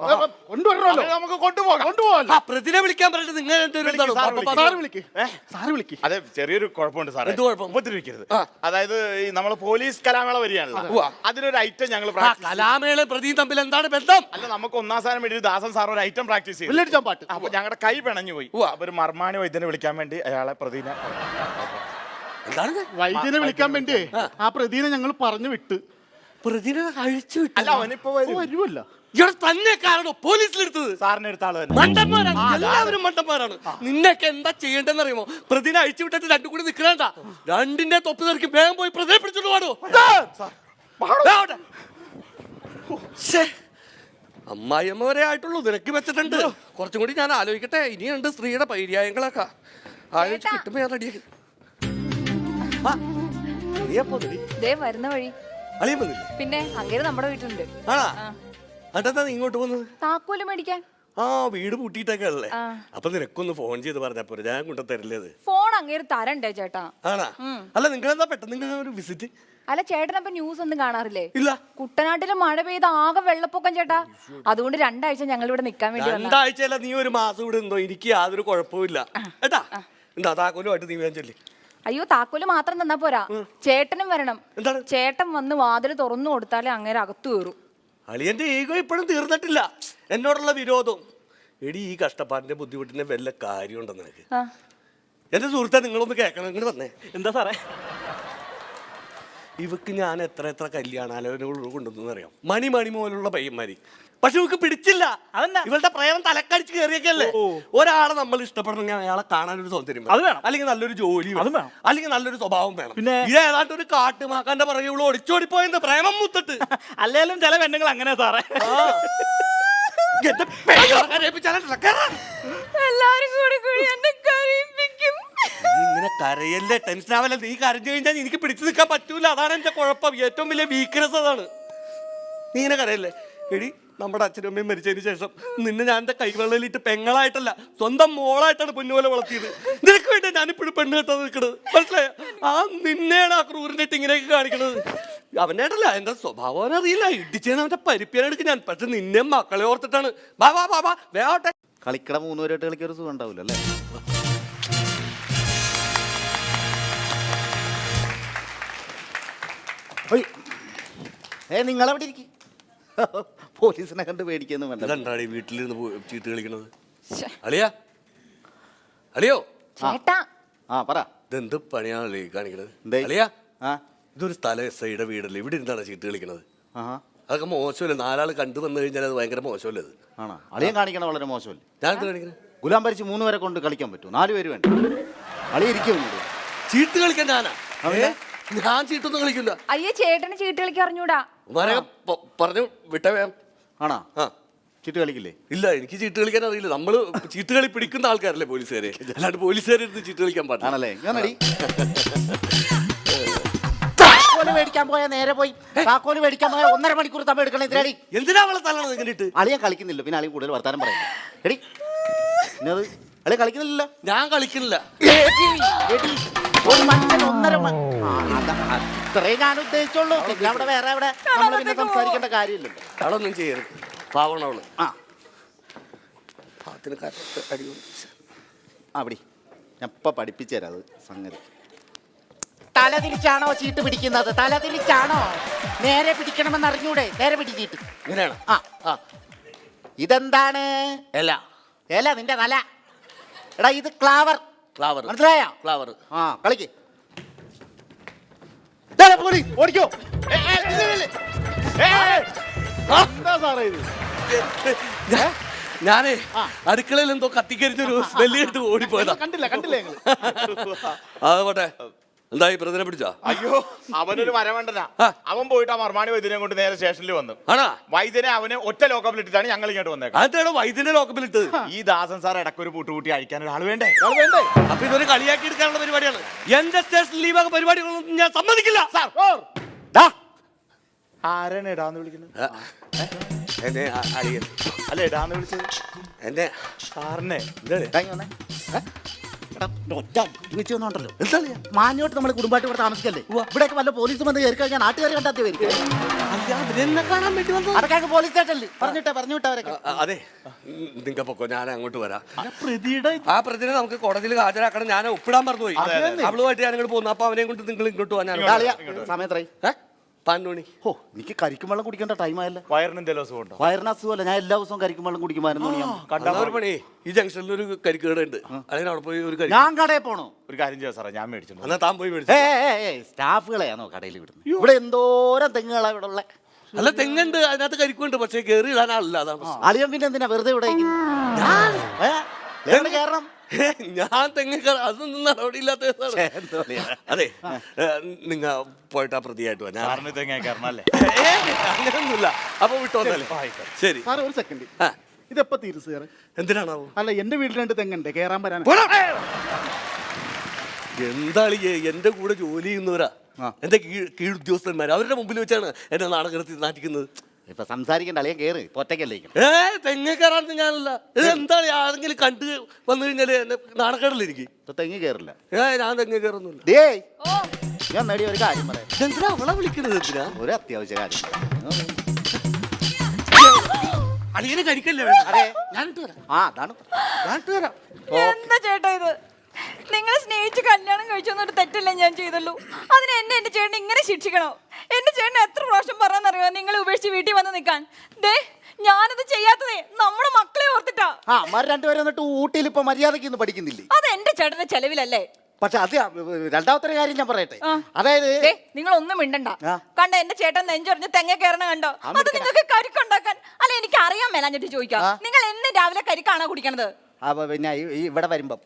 കൊണ്ടുവരണല്ലോ, നമുക്ക് കൊണ്ടുപോകാം. പ്രതിനെ വിളിക്കാൻ പറഞ്ഞിട്ട് നിങ്ങൾ അതെ, ചെറിയൊരു കുഴപ്പമുണ്ട് സാറേ. എന്ത് കുഴപ്പം? ഉപദ്രവിക്കരുത്. അതായത് ഈ നമ്മള് പോലീസ് കലാമേള വരികയാണല്ലോ, അതിനൊരു ഐറ്റം ഞങ്ങൾ കലാമേള പ്രതിയും തമ്മിൽ എന്താണ് ബന്ധം? അല്ല, നമുക്ക് ഒന്നാം സ്ഥാനം വേണ്ടി ദാസൻ സാർ ഒരു ഐറ്റം പ്രാക്ടീസ് ചെയ്തു. പാട്ട്. അപ്പൊ ഞങ്ങളുടെ കൈ പിണഞ്ഞു പോയി. അപ്പൊ ഒരു മർമാണി വൈദ്യനെ വിളിക്കാൻ വേണ്ടി അയാളെ പ്രതിനെ വൈദ്യനെ വിളിക്കാൻ വേണ്ടി ആ പ്രതിനെ ഞങ്ങൾ പറഞ്ഞു വിട്ട്. പ്രതിനെ അഴിച്ചു വിട്ടു. അല്ല, അവനിപ്പോ വരുമല്ലോ. ഇവിടെ തന്നെ കാരണം പോലീസിലെടുത്തത്. സാറിനെ എടുത്ത ആള് തന്നെ. മണ്ടന്മാരാണ്, എല്ലാവരും മണ്ടന്മാരാണ്. നിന്നൊക്കെ എന്താ ചെയ്യേണ്ടെന്ന് അറിയുമോ? പ്രതിനെ അഴിച്ചു വിട്ടിട്ട് രണ്ടും കൂടി നിൽക്കണ്ട. രണ്ടിന്റെ തൊപ്പ് തെറിക്ക് വേഗം പോയി പ്രതിനെ പിടിച്ചോണ്ട് പാടോ. അമ്മായിയമ്മ വരെ ആയിട്ടുള്ളൂ, നിനക്ക് വെച്ചിട്ടുണ്ട്. കുറച്ചും കൂടി ഞാൻ ആലോചിക്കട്ടെ. ഇനിയുണ്ട് സ്ത്രീയുടെ പര്യായങ്ങളൊക്കെ ആലോചിച്ച് കിട്ടുമ്പോ ഞാൻ റെഡിയാക്കി. വരുന്ന വഴി അളിയൻ വന്നില്ലേ? പിന്നെ അങ്ങനെ നമ്മുടെ വീട്ടിലുണ്ട്. ആണാ? അതെന്താ നീ ഇങ്ങോട്ട് പോകുന്നത്? താക്കോല് മേടിക്കാൻ. വീട് പൂട്ടിയിട്ടൊക്കെ അല്ലേ? അപ്പൊ നിനക്കൊന്ന് ഫോൺ ചെയ്ത് പറഞ്ഞപ്പോ ഞാൻ കൊണ്ടു തരില്ലേത്. ഫോൺ അങ്ങേര് തരണ്ടേ ചേട്ടാ? ആണാ? അല്ല, നിങ്ങളെന്താ പെട്ടെന്ന് ഒരു വിസിറ്റ്? അല്ല, ചേട്ടനപ്പൊ ന്യൂസ് ഒന്നും കാണാറില്ലേ? ഇല്ല. കുട്ടനാട്ടില് മഴ പെയ്ത് ആകെ വെള്ളപ്പൊക്കം ചേട്ടാ. അതുകൊണ്ട് 2 ആഴ്ച ഞങ്ങൾ ഇവിടെ നിക്കാൻ വേണ്ടി. 2 ആഴ്ചയല്ല, നീ ഒരു മാസം ഇവിടെ ഉണ്ടോ? എനിക്ക് യാതൊരു കുഴപ്പമില്ല കേട്ടാ. എന്താ താക്കോലുമായിട്ട് നീ വേഗം ചെല്ലി. അയ്യോ, താക്കോല് മാത്രം തന്നാ പോരാ, ചേട്ടനും വരണം. എന്താണ്? ചേട്ടൻ വന്ന് വാതിൽ തുറന്നു കൊടുത്താലേ അങ്ങേരെ അകത്ത് കയറും. അളിയന്റെ ഈഗോ ഇപ്പോഴും തീർന്നിട്ടില്ല, എന്നോടുള്ള വിരോധം. എടി, ഈ കഷ്ടപ്പാടിന്റെ ബുദ്ധിമുട്ടിന്റെ വല്ല കാര്യമുണ്ടോ നിനക്ക്? എന്റെ സുഹൃത്തെ, നിങ്ങളൊന്ന് കേൾക്കണം. ഇങ്ങോട്ട് വന്നേ. എന്താ സാറേ? ഇവക്ക് ഞാൻ എത്ര കല്യാണാലോചനകൾ കൊണ്ടുവന്നു അറിയാം. മണി പോലുള്ള പയ്യന്മാര്. പക്ഷെ ഇവക്ക് പിടിച്ചില്ല. ഇവളുടെ പ്രേമം തലക്കടിച്ച് കയറിയൊക്കെയല്ലേ. ഒരാളെ നമ്മൾ ഇഷ്ടപ്പെടണമെങ്കിൽ അയാളെ കാണാനൊരു സൗന്ദര്യം വേണം, അല്ലെങ്കിൽ നല്ലൊരു ജോലി വേണം, അല്ലെങ്കിൽ നല്ലൊരു സ്വഭാവം വേണം. പിന്നെ ഇത് ഏതാണ്ട് ഒരു കാട്ടുമാക്കാന്റെ പുറകെ ഇവള് ഒളിച്ചോടിപ്പോയത് പ്രേമം മുത്തിട്ട്. അല്ലേലും ചില പെണ്ണുങ്ങൾ അങ്ങനെ സാറേ. എല്ലാരും കൂടി എന്നെ കരയിപ്പിക്കും. ഇങ്ങനെ കരയല്ലേ, ടെൻഷൻ ആവല്ലേ. നീ കരഞ്ഞു കഴിഞ്ഞാൽ എനിക്ക് പിടിച്ചു നിൽക്കാൻ പറ്റൂല. അതാണ് എന്റെ കുഴപ്പം, ഏറ്റവും വലിയ വീക്ക്നെസ് അതാണ്. നീ ഇങ്ങനെ കരയല്ലേ. എടി, നമ്മുടെ അച്ഛനും അമ്മയും മരിച്ചതിന് ശേഷം നിന്നെ ഞാൻ എന്റെ കൈവെള്ളയിലിട്ട് പെങ്ങളായിട്ടല്ല, സ്വന്തം മോളായിട്ടാണ് പൊന്നുപോലെ വളർത്തിയത്. നിനക്ക് വേണ്ടി ഞാനിപ്പോഴും പെണ്ണ് കെട്ടാൻ നിൽക്കണത്, മനസ്സിലായ? നിന്നെയാണ് ആ ക്രൂരനായിട്ട് ഇങ്ങനെയൊക്കെ കാണിക്കണത്. അവനായിട്ടല്ല, എന്റെ സ്വഭാവം അറിയില്ല. ഇടിച്ചാണ് അവന്റെ പരിപ്പിയാനെടുക്കും ഞാൻ. പക്ഷെ നിന്നെ മക്കളെ ഓർത്തിട്ടാണ്. വേട്ടെ കളിക്കട 3 പേരായിട്ട് കളിക്കാൻ ഒരു സുഖം ഉണ്ടാവില്ല അല്ലേ? നിങ്ങളെവിടെ ഇരിക്കും? പോലീസിനെ കണ്ട് പേടിക്കുന്നു വേണ്ട. എന്താടി വീട്ടിലിരുന്ന് ചീട്ട് കളിക്കണത്? അളിയാ, അളിയോ ചേട്ടാ. പറ. ഇതെന്ത് പണിയാണല്ലേ കാണിക്കണത്? അളിയാ, ഇതൊരു സ്ഥലം SIയുടെ വീടല്ലേ, ഇവിടെ ഇരുന്നാണ് ചീട്ട് കളിക്കണത്. അതൊക്കെ മോശമല്ലേ? 4 ആൾ കണ്ടു വന്നു കഴിഞ്ഞാൽ അത് ഭയങ്കര മോശമല്ലേ? അത് ആണോ? അളിയൻ കാണിക്കണ വളരെ മോശമല്ലേ? ഞാൻ എന്ത് കാണിക്കണേ? ഗുലാം പരിച്ച് 3 പേരെ കൊണ്ട് കളിക്കാൻ പറ്റുമോ? 4 പേര് വേണ്ട. അളി ഇരിക്കും. ചീട്ട് കളിക്കാൻ ഞാനാ? ഞാൻ ചീട്ടൊന്നും കളിക്കില്ല. അയ്യോ, ചേട്ടന് ചീട്ട് കളിക്കാൻ അറിഞ്ഞൂടാ. പറഞ്ഞു വിട്ടേ വേണം. ആണോ? ചീട്ട് കളിക്കില്ലേ? ഇല്ല, എനിക്ക് ചീട്ട് കളിക്കാൻ അറിയില്ല. നമ്മള് ചീട്ട് കളി പിടിക്കുന്ന ആൾക്കാരല്ലേ പോലീസുകാരെ, അല്ലാണ്ട് പോലീസുകാരെ ഇരുന്ന് ചീട്ട് കളിക്കാൻ പാടില്ലേ? താക്കോല് മേടിക്കാൻ പോയാൽ നേരെ പോയി താക്കോല് മേടിക്കാൻ പോയാൽ 1.5 മണിക്കൂർ തമ്മിൽ എടുക്കണം. ഇതിനടി എന്തിനാ അവളെ തള്ളണത് ഇങ്ങനെയിട്ട്? അളിയെ കളിക്കുന്നില്ല, പിന്നെ അളിയും കൂടുതൽ വർത്താനം പറയുന്നു. എടി, പിന്നത് അളിയെ കളിക്കുന്നില്ല. ഞാൻ കളിക്കുന്നില്ല. ഒരു മനുഷ്യൻ 1.5 ഇത്രയും ഞാൻ ഉദ്ദേശിച്ചുള്ളൂ. പിന്നെ അവിടെ വേറെ എവിടെ നമ്മൾ പിന്നെ സംസാരിക്കേണ്ട കാര്യമില്ലല്ലോ. അവളൊന്നും ചെയ്യരുത്, പാവണം അവള്. അവിടെ ഞാൻ ഇപ്പൊ പഠിപ്പിച്ചു തരാം അത് സംഗതി. തല തിരിച്ചാണോ ചീട്ട് പിടിക്കുന്നത്? തല തിരിച്ചാണോ? നേരെ പിടിക്കണമെന്ന് അറിഞ്ഞൂടെ? നേരെ പിടിച്ചിട്ട് ഇങ്ങനെയാണ്. ഇതെന്താണ്? ഇല നിന്റെ തല. എടാ, ഇത് ക്ലാവർ. മനസ്സിലായോ? ക്ലാവർ. കളിക്ക്. ഓടിക്കോ. എന്താ സാറേ ഇത്? ഞാനേ അടുക്കളയിൽ എന്തോ കത്തിക്കരിച്ചൊരു സ്മെല്ല് കേട്ട് ഓടിപ്പോയതാ. കണ്ടില്ല പോട്ടെ. എന്തായി, പ്രതിനെ പിടിച്ചാ? അയ്യോ, അവനൊരു മരമണ്ടനാ. അവൻ പോയിട്ട് ആ മർമാണി വൈദ്യനെ കൊണ്ട് നേരെ സ്റ്റേഷനിൽ വന്നു. വൈദ്യനെ അവനെ ഒറ്റ ലോക്കപ്പിലിട്ടിട്ടാണ് ഞങ്ങൾ ഇങ്ങോട്ട് വന്നേക്കാം. അതാണോ വൈദ്യനെ ലോക്കപ്പിലിട്ട്? ഈ ദാസൻ സാർ ഇടക്കൊരു പൂട്ടുകൂട്ടി അഴിക്കാൻ ഒരാൾ വേണ്ടേ? അപ്പൊ ഇതൊരു കളിയാക്കി എടുക്കാനുള്ള പരിപാടിയാണ്. എന്റെ സ്റ്റേഷൻ ലീവാക പരിപാടികളൊന്നും ഞാൻ സമ്മതിക്കില്ല. ആരാണ് ഇടാന്ന് വിളിക്കുന്നത്? അല്ല, ഇടാന്ന് വിളിച്ചത് എന്നെ സാറിനെ മാന്യോട്ട് നമ്മൾ കുടുംബമായിട്ട് ഇവിടെ താമസിക്കല്ലേ ഇവിടെയൊക്കെ വല്ല പോലീസും വന്ന് കയറി കഴിഞ്ഞാൽ നാട്ടുകാർ കണ്ടാത്തി വരും കാണാൻ വേണ്ടി വന്നു. അതൊക്കെ പോലീസ് സ്റ്റേഷനിൽ പറഞ്ഞു വിട്ടവരൊക്കെ. അതെ നിങ്ങൾ പൊക്കോ, ഞാൻ അങ്ങോട്ട് വരാം. ആ പ്രതിനെ നമുക്ക് കോടതിയിൽ ഹാജരാക്കണം. ഞാൻ ഒപ്പിടാൻ മറന്നുപോയി. അവളുമായിട്ട് ഞാൻ ഇങ്ങോട്ട് പോകുന്നു. അപ്പൊ അവനെ കൊണ്ട് നിങ്ങൾ ഇങ്ങോട്ട് പോകാൻ സമയത്രേ 12 മണി. ഓ എനിക്ക് കരിക്കും വെള്ളം കുടിക്കേണ്ട ടൈമായല്ലേ. വയറിന് അസുഖം വയറിന് അസുഖമല്ല, ഞാൻ എല്ലാ ദിവസവും കരിക്കും വെള്ളം കുടിക്കും. 11 ഒരു പണി, ഈ ജംഗ്ഷനിൽ ഒരു കരിക്കേട് ഉണ്ട്. അല്ലെങ്കിൽ അവിടെ പോയി ഒരു ഞാൻ കടയിൽ പോണോ? ഒരു കാര്യം ചെയ്യാം സാറേ, ഞാൻ മേടിച്ചു. എന്നാ താൻ പോയി മേടിച്ചു. സ്റ്റാഫുകളെയാണോ കടയിൽ വിടുന്നത്? ഇവിടെ എന്തോരം തെങ്ങുകളാ ഇവിടെ ഉള്ള. അല്ല തെങ്ങുണ്ട്, അതിനകത്ത് കരിക്കുണ്ട്, പക്ഷെ കയറി ഇടാനല്ല. അതാണ് അളിയൻ പിന്നെ എന്തിനാ വെറുതെ ഇവിടെ കാരണം ഞാൻ തെങ്ങ് അതൊന്നും നടപടിയില്ലാത്ത. അതെ നിങ്ങ പോയിട്ട് ആ പ്രതിയായിട്ട് അങ്ങനെയൊന്നുമില്ല. അപ്പൊ വിട്ടോന്നല്ലേ. ശരി സാറേ ഒരു സെക്കൻഡ്, ഇതെപ്പോ തീരും സാറേ? എന്തിനാണാവോ? അല്ല എന്റെ വീട്ടിൽ 2 തെങ്ങുണ്ട്, കേറാൻ വരാൻ. എന്താണ് എന്റെ കൂടെ ജോലി ചെയ്യുന്നവരാ, എന്റെ കീഴുദ്യോഗസ്ഥന്മാർ, അവരുടെ മുമ്പിൽ വെച്ചാണ് എന്നെ നാടകത്തിൽ നാട്ടിക്കുന്നത്. ഇപ്പൊ സംസാരിക്കണ്ട, അളിയൻ കേറ്, ഒറ്റയ്ക്കല്ലേ. തെങ്ങ് കയറാൻ ഞാനല്ല. ഇത് എന്താണ് ആരെങ്കിലും കണ്ടു വന്നു കഴിഞ്ഞാല് നാടകടല്ലേ എനിക്ക്? തെങ്ങ് കയറില്ല. ഞാൻ തെങ്ങ് കയറുന്നില്ല. ഞാൻ നേടിയ ഒരു കാര്യം പറയാം. എന്തിനാ അവളെ വിളിക്കുന്നത്? എന്തിനാ? ഒരു അത്യാവശ്യ കാര്യം. അളിയനെ കഴിക്കല്ലേ? അതെ ഞാനിട്ട് വരാം. അതാണ് ഞാനിട്ട് വരാം. എന്താ ചേട്ടാ ഇത്? നിങ്ങൾ സ്നേഹിച്ച് കല്യാണം കഴിച്ചൊന്നൊരു തെറ്റല്ലേ ഞാൻ ചെയ്തല്ലോ, അതിന് എന്നെ എന്റെ ചേട്ടൻ ഇങ്ങനെ ശിക്ഷിക്കണോ? എന്റെ ചേട്ടൻ എത്ര പ്രാവശ്യം പറയാന്നറിയോ നിങ്ങൾ ഉപേക്ഷിച്ച് വീട്ടിൽ വന്ന് നിൽക്കാൻ? ദേ ഞാനത് ചെയ്യാത്തതേ നമ്മുടെ മക്കളെ ഓർത്തിട്ടാ. രണ്ടുപേരും എന്നിട്ട് ഊട്ടിയിൽ ഇപ്പൊ മര്യാദയ്ക്ക് പഠിക്കുന്നില്ലേ? അത് എന്റെ ചേട്ടന്റെ ചെലവിലല്ലേ. പക്ഷെ അത് രണ്ടാമത്തെ കാര്യം ഞാൻ പറയട്ടെ. അതായത് നിങ്ങൾ ഒന്നും മിണ്ടണ്ട. കണ്ട എന്റെ ചേട്ടൻ നെഞ്ചൊറിഞ്ഞ് തെങ്ങ കയറണ കണ്ടോ? അത് നിങ്ങൾക്ക് കരിക്കുണ്ടാക്കാൻ. അല്ല എനിക്ക് അറിയാൻ മേലാഞ്ഞിട്ട് ചോദിക്കാം, നിങ്ങൾ എന്ന് രാവിലെ കരിക്കാണോ കുടിക്കണത്? പിന്നെ ഇവിടെ വരുമ്പോ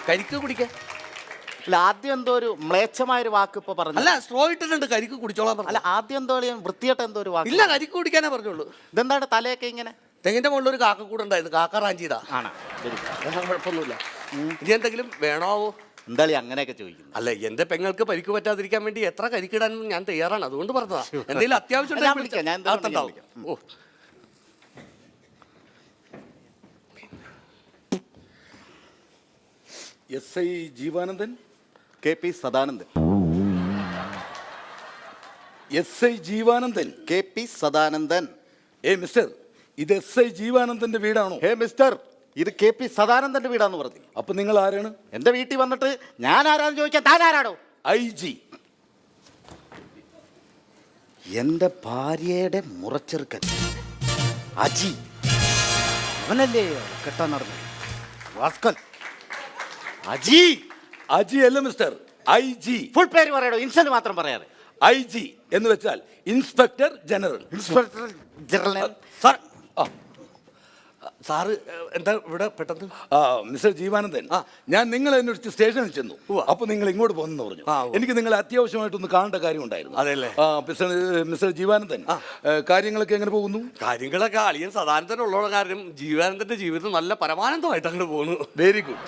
കരിക്ക് കുടിക്കാൻ ആദ്യം എന്തോ ഒരു മ്ലേച്ഛമായൊരു വാക്ക് ഇപ്പൊ പറഞ്ഞു. അല്ല സ്ട്രോ ഇട്ടിട്ടുണ്ട്, കരിക്ക് കുടിച്ചോളാൻ പറഞ്ഞു. അല്ല ആദ്യം എന്തോ വൃത്തിയായിട്ട് എന്തോ ഒരു വാക്ക്. ഇല്ല കരിക്ക് കുടിക്കാനേ പറഞ്ഞോളൂ. ഇതെന്താണ് തലയൊക്കെ ഇങ്ങനെ? തെങ്ങിന്റെ മുകളിൽ ഒരു കാക്ക കൂടെ ഉണ്ടായിരുന്നു, കാക്ക റാഞ്ചിതാ. ആണോ? കുഴപ്പമൊന്നുമില്ല. ഇനി എന്തെങ്കിലും വേണോവോ? എന്തായാലും അങ്ങനെയൊക്കെ ചോദിക്കുന്നു. അല്ല എന്റെ പെങ്ങൾക്ക് പരിക്ക് പറ്റാതിരിക്കാൻ വേണ്ടി എത്ര കരിക്കിടാനും ഞാൻ തയ്യാറാണ്, അതുകൊണ്ട് പറഞ്ഞതാ. എന്തെങ്കിലും അത്യാവശ്യം SI Jeevanandan, KP Sadanandan. SI Jeevanandan, KP Sadanandan. Mister, ഇത് SI ജീവാനന്ദന്റെ വീടാണോ? മിസ്റ്റർ, ഇത് KP സദാനന്ദന്റെ വീടാന്ന് പറഞ്ഞു. അപ്പൊ നിങ്ങൾ ആരാണ്? എന്റെ വീട്ടിൽ വന്നിട്ട് ഞാൻ ആരാന്ന് ചോദിക്കാൻ താൻ ആരാടോ? IG. എന്റെ ഭാര്യയുടെ മുറച്ചെറുക്കൻ അജി, അവനല്ലേ കെട്ടാൻ നടന്നു വാസ്കൽ. അജി. അജി അല്ല മിസ്റ്റർ, IG. ഫുൾ പേര് പറയടോ, ഇൻഷൽ മാത്രം പറയാതെ. IG എന്ന് വെച്ചാൽ inspector general. Inspector general. Sir sir എന്താ ഇവിടെ പെട്ടെന്ന്? മിസ്റ്റർ ജീവാനന്ദൻ, ഞാൻ നിങ്ങളെ അന്വേഷിച്ച് സ്റ്റേഷനിൽ ചെന്നു. അപ്പൊ നിങ്ങൾ ഇങ്ങോട്ട് പോകുന്നെന്ന് പറഞ്ഞു. എനിക്ക് നിങ്ങളെ അത്യാവശ്യമായിട്ടൊന്ന് കാണേണ്ട കാര്യം ഉണ്ടായിരുന്നു. അതെല്ലേ? മിസ്റ്റർ ജീവാനന്ദൻ, കാര്യങ്ങളൊക്കെ എങ്ങനെ പോകുന്നു? കാര്യങ്ങളൊക്കെ അളിയൻ സദാനന്ദൻ ഉള്ള കാര്യം ജീവാനന്ദന്റെ ജീവിതം നല്ല പരമാനന്ദമായിട്ട് അങ്ങോട്ട് പോകുന്നു. Very good.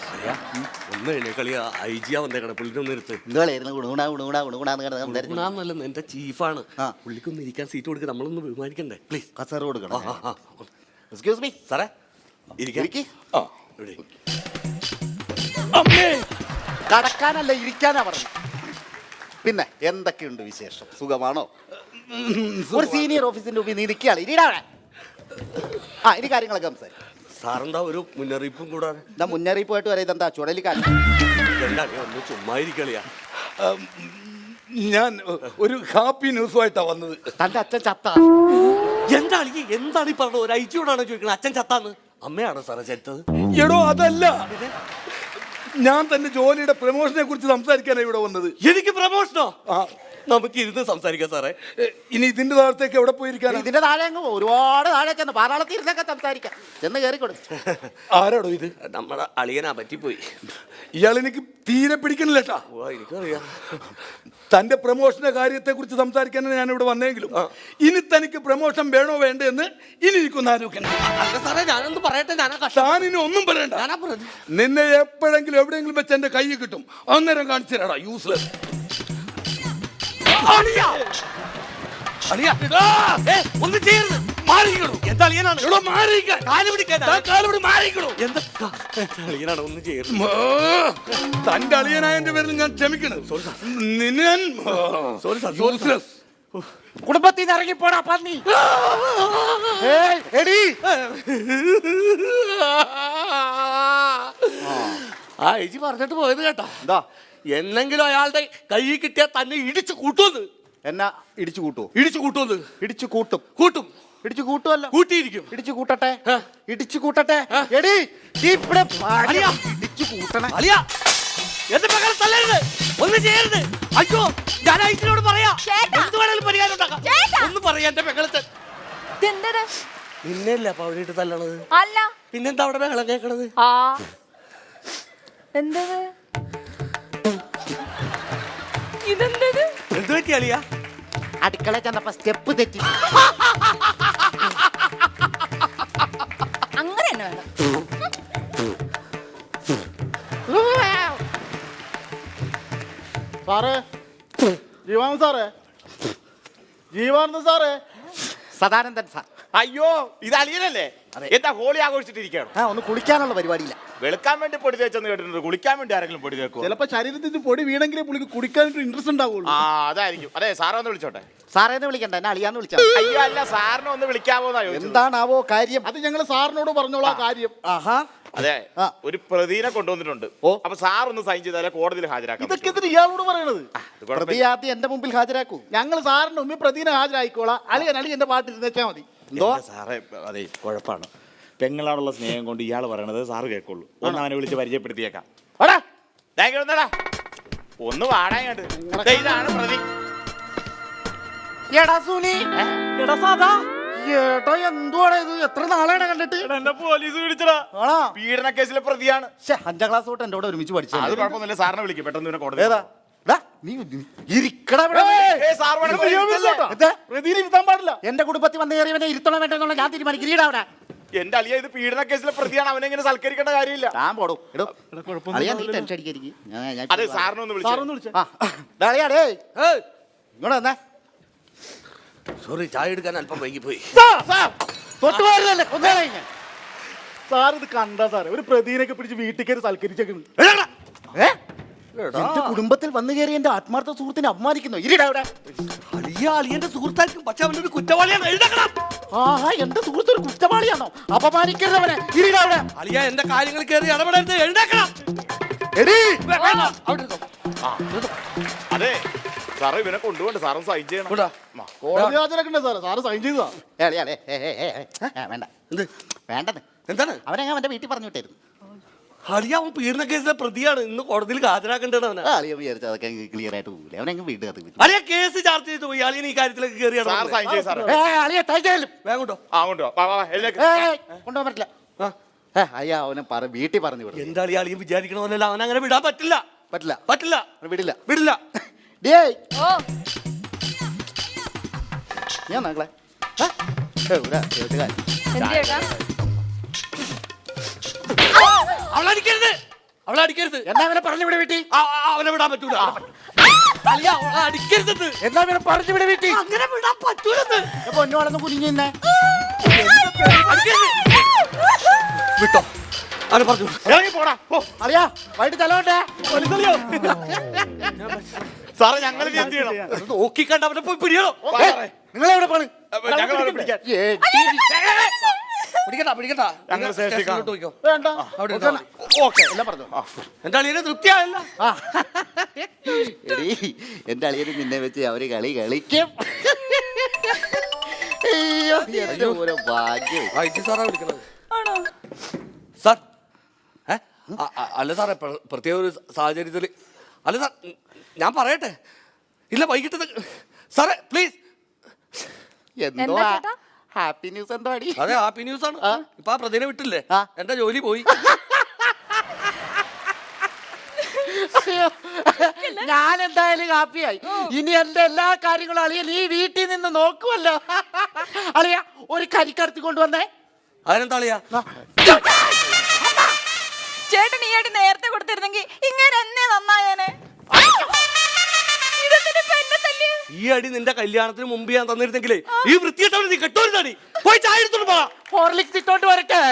ഒന്ന് എഴുന്നേക്കളിയാ, IG വന്നേക്കണേ, പുള്ളിനൊന്ന് എടുത്ത്. ഗുണാന്നല്ല, എന്റെ ചീഫാണ്, പുള്ളിക്കൊന്ന് ഇരിക്കാൻ സീറ്റ് കൊടുക്കുക, നമ്മളൊന്ന് ബഹുമാനിക്കണ്ടേ പ്ലീസ്. കസേര കൊടുക്കണം. എക്സ്ക്യൂസ് മീ സാറേ, കടക്കാനല്ല ഇരിക്കാനാ പറഞ്ഞു. പിന്നെ എന്തൊക്കെയുണ്ട് വിശേഷം? സുഖമാണോ? ഒരു സീനിയർ ഓഫീസിന്റെ മുമ്പിൽ നീ നിൽക്കുകയാണ്. ഇനി കാര്യങ്ങളൊക്കെ സംസാരിക്കും. സാറെന്താ ഒരു മുന്നറിയിപ്പും കൂടാതെ? എന്താ മുന്നറിയിപ്പായിട്ട് വരെ ഇതെന്താ ചുഴലിക്കാറ്റ്? ഒന്ന് ചുമ്മാ ഇരിക്കളിയാ. ഞാൻ ഒരു ഹാപ്പി ന്യൂസുമായിട്ടാ വന്നത്. തന്റെ അച്ഛൻ ചത്ത. എന്താണ് ഈ പറഞ്ഞത്? ഒരു IG-യോടാണോ ചോദിക്കുന്നത് അച്ഛൻ ചത്താന്ന്? അമ്മയാണോ സാറേ ചത്തത്? എടോ അതല്ല, ഞാൻ തന്റെ ജോലിയുടെ പ്രമോഷനെ കുറിച്ച് സംസാരിക്കാനാണ് ഇവിടെ വന്നത്. എനിക്ക് പ്രമോഷനോ? നമുക്ക് ഇരുന്ന് സംസാരിക്കാം സാറേ. ഇനി ഇതിന്റെ താഴത്തേക്ക് എവിടെ പോയിരിക്കാൻ? ഇതിന്റെ താഴെ ഒരുപാട് താഴെ ചെന്ന് പാതാളത്തിൽ ഇരുന്നൊക്കെ സംസാരിക്കാം. ചെന്ന് കയറിക്കൊടു. ആരാടോ ഇത്? നമ്മുടെ അളിയനാ പറ്റിപ്പോയി. ഇയാളെനിക്ക് തീരെ പിടിക്കണില്ലേട്ടാ. എനിക്കറിയാം. തന്റെ പ്രമോഷന്റെ കാര്യത്തെ കുറിച്ച് സംസാരിക്കാനാണ് ഞാൻ ഇവിടെ വന്നെങ്കിലും ഇനി തനിക്ക് പ്രമോഷൻ വേണോ വേണ്ടേ എന്ന് ഇനി എനിക്കൊന്ന് ആലോചിക്കണം. സാറേ ഞാനൊന്ന് പറയട്ടെ. താനിനി ഒന്നും പറയണ്ട. നിന്നെ എപ്പോഴെങ്കിലും എവിടെയെങ്കിലും വെച്ച് എന്റെ കൈ കിട്ടും, അന്നേരം കാണിച്ചു തരാടാ യൂസ്ലെസ്. അളിയാ, അളിയാ, ഒന്നും ചെയ്യരുത്, മാറിക്കണു. എന്താ അളിയനാണ്? കാല് പിടിക്കാൻ, എന്താ അളിയനാണ്? ഒന്നും ചെയ്യരുത്. തന്റെ അളിയനായതിന്റെ പേരിൽ ഞാൻ ക്ഷമിക്കണം. നിന്നെ ഞാൻ useless. കുടുംബത്തിൽ നിന്ന് ഇറങ്ങിപ്പോടാ പന്നി. എടി ആ ഏച്ചി പറഞ്ഞിട്ട് പോയത് കേട്ടാ. എന്താ എന്നെങ്കിലും അയാളുടെ കയ്യിൽ കിട്ടിയാൽ തന്നെ ഇടിച്ചു കൂട്ടുമെന്ന്. എന്നാ ഇടിച്ചു കൂട്ടുവോ? ഇടിച്ചു കൂട്ടുമെന്ന്. ഇടിച്ചു കൂട്ടും. കൂട്ടും. ഇടിച്ചു കൂട്ടുമല്ലോ. കൂട്ടിയിരിക്കും. ഇടിച്ചു കൂട്ടട്ടെ, ഇടിച്ചു കൂട്ടട്ടെ. എടി ഇവിടെ ഇടിച്ചു കൂട്ടണേ. അളിയാ, എന്റെ മകളെ തല്ലരുത്, ഒന്നും ചെയ്യരുത്. അയ്യോ, ഞാൻ ഐറ്റിനോട് പറയാ, എന്ത് വേണേലും പരിഹാരം ഉണ്ടാക്കാം. ഒന്ന് പറയാ എന്റെ മകളെ. നിന്നെയല്ല അപ്പൊ അവരിട്ട് തല്ലണത്? അല്ല, പിന്നെന്താ അവിടെ ബഹളം കേൾക്കണത്? എന്തത്? ഇതെന്തത്? എന്ത് പറ്റി അളിയാ? അടുക്കള ചെന്നപ്പോ സ്റ്റെപ്പ് തെറ്റി. അങ്ങനെ തന്നെ വേണം. സാറേ, ജീവാനന്ദ സാറേ, ജീവാനന്ദ സാറേ. സദാനന്ദൻ സാർ. അയ്യോ, ഇത് അളിയനല്ലേ? എന്താ ഹോളി ആഘോഷിച്ചിട്ടിരിക്കുകയാണ്? ഒന്ന് കുളിക്കാനുള്ള പരിപാടിയില്ല. വെളുക്കാൻ വേണ്ടി പൊടി തേച്ചെന്ന് കേട്ടിട്ടുണ്ട്. കുളിക്കാൻ വേണ്ടി ആരെങ്കിലും പൊടി തേക്കോ? ചിലപ്പോ ശരീരത്തിൽ പൊടി വീണെങ്കിലേ പുള്ളിക്ക് കുടിക്കാനായിട്ട് ഇൻട്രസ്റ്റ് ഉണ്ടാവുള്ളൂ. ആ, അതായിരിക്കും. അതെ, സാറെ ഒന്ന് വിളിച്ചോട്ടെ. സാറേന്ന് വിളിക്കണ്ട, എന്നെ അളിയാന്ന് വിളിച്ചാ. അയ്യോ അല്ല, സാറിനെ ഒന്ന് വിളിക്കാമോന്നാ ചോദിച്ചത്. എന്താണാവോ കാര്യം? അത് ഞങ്ങൾ സാറിനോട് പറഞ്ഞോളാം കാര്യം. ആഹാ, അതെ, ഒരു പ്രതിനെ കൊണ്ടുവന്നിട്ടുണ്ട്. അപ്പൊ സാർ ഒന്ന് സൈൻ ചെയ്താലേ കോടതിയിൽ ഹാജരാക്കാം. ഇതൊക്കെ എന്തിനാ ഇയാളോട് പറയണത്? പ്രതി ആദ്യം എന്റെ മുമ്പിൽ ഹാജരാക്കൂ. ഞങ്ങൾ സാറിന്റെ മുമ്പിൽ പ്രതിനെ ഹാജരായിക്കോളാം. അളിയന്റെ പാട്ടിൽ വെച്ചാൽ മതി. എന്തോ സാറേ, അതെ, കുഴപ്പമാണ്. പെങ്ങളോടുള്ള സ്നേഹം കൊണ്ട് ഇയാൾ പറയണത് സാറ് കേൾക്കുള്ളൂ. ഒന്ന് അവനെ വിളിച്ച് പരിചയപ്പെടുത്തിയേക്കാം. ഒന്ന് വാടാങ്ങോട്ട്. ഇതാണ് പ്രതി. എടാ സുനി, എടാ സാധാ, ഏട്ടാ എന്തുവാടാ ഇത്? എത്ര നാളാണ് കണ്ടിട്ട്? എന്നെ പോലീസ് പിടിച്ചടാ. പീഡന കേസിലെ പ്രതിയാണ്. 5ാം ക്ലാസ് തൊട്ട് എന്റെ കൂടെ ഒരുമിച്ച് പഠിച്ചു. അത് കുഴപ്പമൊന്നുമില്ല, സാറിനെ വിളിക്കും. പെട്ടെന്ന് ഇവനെ കോടതി. എന്റെ കുടുംബത്തിൽ വന്ന് കയറിയവനെ ഇരുത്തണം വേണ്ടെന്നുള്ള ഞാൻ തീരുമാനിക്കും. അവിടെ എന്റെ അളിയ, ഇത് പീഡന കേസിലെ പ്രതിയാണ്. അവനെ ഇങ്ങനെ സൽക്കരിക്കേണ്ട കാര്യമില്ല. ഞാൻ പോടും. ടെൻഷൻ അടിക്കായിരിക്കും. അതെ, സാറിനെ ഒന്ന് വിളിച്ചു. ഇങ്ങോട്ട് വന്നേ. സോറി, ചായ എടുക്കാൻ അല്പം വൈകിപ്പോയി. സാർ ഇത് കണ്ടാ സാറേ, ഒരു പ്രതിനെയൊക്കെ പിടിച്ച് വീട്ടിൽ കയറി സൽക്കരിച്ചേക്കുന്നു. എന്റെ കുടുംബത്തിൽ വന്നു കയറി എന്റെ ആത്മാർത്ഥ സുഹൃത്തിനെ അപമാനിക്കുന്നു. അളിയന്റെ സുഹൃത്തായിരിക്കും, പക്ഷെ അവനൊരു കുറ്റവാളിയാണ്. എഴുതണം. ആഹാ, എന്റെ സുഹൃത്ത് ഒരു കുറ്റവാളിയാണോ? അപമാനിക്കരുതവനെ. അളിയ എന്റെ കാര്യങ്ങൾ കയറി ഇടപെടരുത്. എഴുതേക്കണം. അതെ സാറ്, ഇവനെ കൊണ്ടുപോണ്ട്. സാറും സൈൻ ചെയ്യണം. കോടതി ഹാജരാക്കണ്ടേ സാറേ? സാറ് സൈൻ ചെയ്തതാ. വേണ്ട, വേണ്ടത് എന്താണ്? അവനെ അവന്റെ വീട്ടിൽ പറഞ്ഞു വിട്ടായിരുന്നു. അളിയ, അവൻ പീഡന കേസിലെ പ്രതിയാണ്. ഇന്ന് കോടതിയിൽ ഹാജരാക്കേണ്ടത് അവനെ. വിചാരിച്ചു അതൊക്കെ ക്ലിയർ ആയിട്ട് പോകില്ല. അവനെ വീട്ടിൽ അളിയ കേസ് ചാർജ് ചെയ്ത് പോയി. അളിയൻ ഈ കാര്യത്തിലേക്ക് കയറിയാണ്. കൊണ്ടുപോകാൻ പറ്റില്ല. അയ്യാ, അവനെ വീട്ടിൽ പറഞ്ഞു വിടും. എന്താ അളിയ വിചാരിക്കണ പോലെ അവൻ അങ്ങനെ വിടാൻ പറ്റില്ല. പറ്റില്ല, പറ്റില്ല, വിടില്ല, വിടില്ല. ഞാൻ മകളെ അവളടിക്കരുത്, അവളടിക്കരുത്. എന്നാ അവനെ പറഞ്ഞു വിടെ വീട്ടിൽ. അവനെ വിടാൻ പറ്റൂല. അടിക്കരുത്. എന്നാ അവനെ പറഞ്ഞു വിടെ വീട്ടിൽ. അങ്ങനെ വിടാൻ പറ്റൂലെന്ന്. പൊന്നുവാളെന്ന് കുനിഞ്ഞെ വിട്ടോ. അവനെ പറഞ്ഞു പോടാ. അറിയാ, വൈകിട്ട് തലോട്ടെ. സാറേ, ഞങ്ങൾ എന്ത് ചെയ്യണം? നോക്കിക്കണ്ട അവനെ പോയി പിടിയണോ? നിങ്ങളെവിടെ പോണ്? പിടിക്കട്ടാ, പിടിക്കട്ടാ. വേണ്ട. എന്റെ അളിയനെ തൃപ്തിയായല്ല. എന്റെ അളിയന് നിന്നെ വെച്ച് അവര് കളി കളിക്കും. ഓരോ ഭാഗ്യം. സാറാ വിളിക്കണത്. സാർ, അല്ല സാറേ, പ്രത്യേക ഒരു സാഹചര്യത്തിൽ. അല്ല സാർ, ഞാൻ പറയട്ടെ. ഇല്ല, വൈകിട്ട് സാറേ പ്ലീസ്. എന്തോ ഹാപ്പി ന്യൂസ്. എന്തോ അടി? അതെ, ഹാപ്പി ന്യൂസ് ആണ്. ഇപ്പൊ ആ പ്രതിനെ വിട്ടില്ലേ, എന്റെ ജോലി പോയി. ഞാൻ എന്തായാലും ഹാപ്പിയായി. ഇനി എന്റെ എല്ലാ കാര്യങ്ങളും അളിയൻ ഈ വീട്ടിൽ നിന്ന് നോക്കുമല്ലോ. അളിയ, ഒരു കരിക്കടത്തി കൊണ്ടുവന്നേ. അതിനെന്താ അളിയാ? ചേട്ടൻ ഈ അടി നേരത്തെ കൊടുത്തിരുന്നെങ്കിൽ ഇങ്ങനെ എന്നെ നന്നായേനെ. ഈ അടി നിന്റെ കല്യാണത്തിന് മുമ്പ് ഞാൻ തന്നിരുന്നെങ്കിലേ ഈ വൃത്തിയിട്ടവന് നീ കെട്ടോരുന്നാടി. പോയി ചായ എടുത്തോണ്ട് പോവാ. ഹോർലിക്സ് ഇട്ടോണ്ട് വരട്ടെ.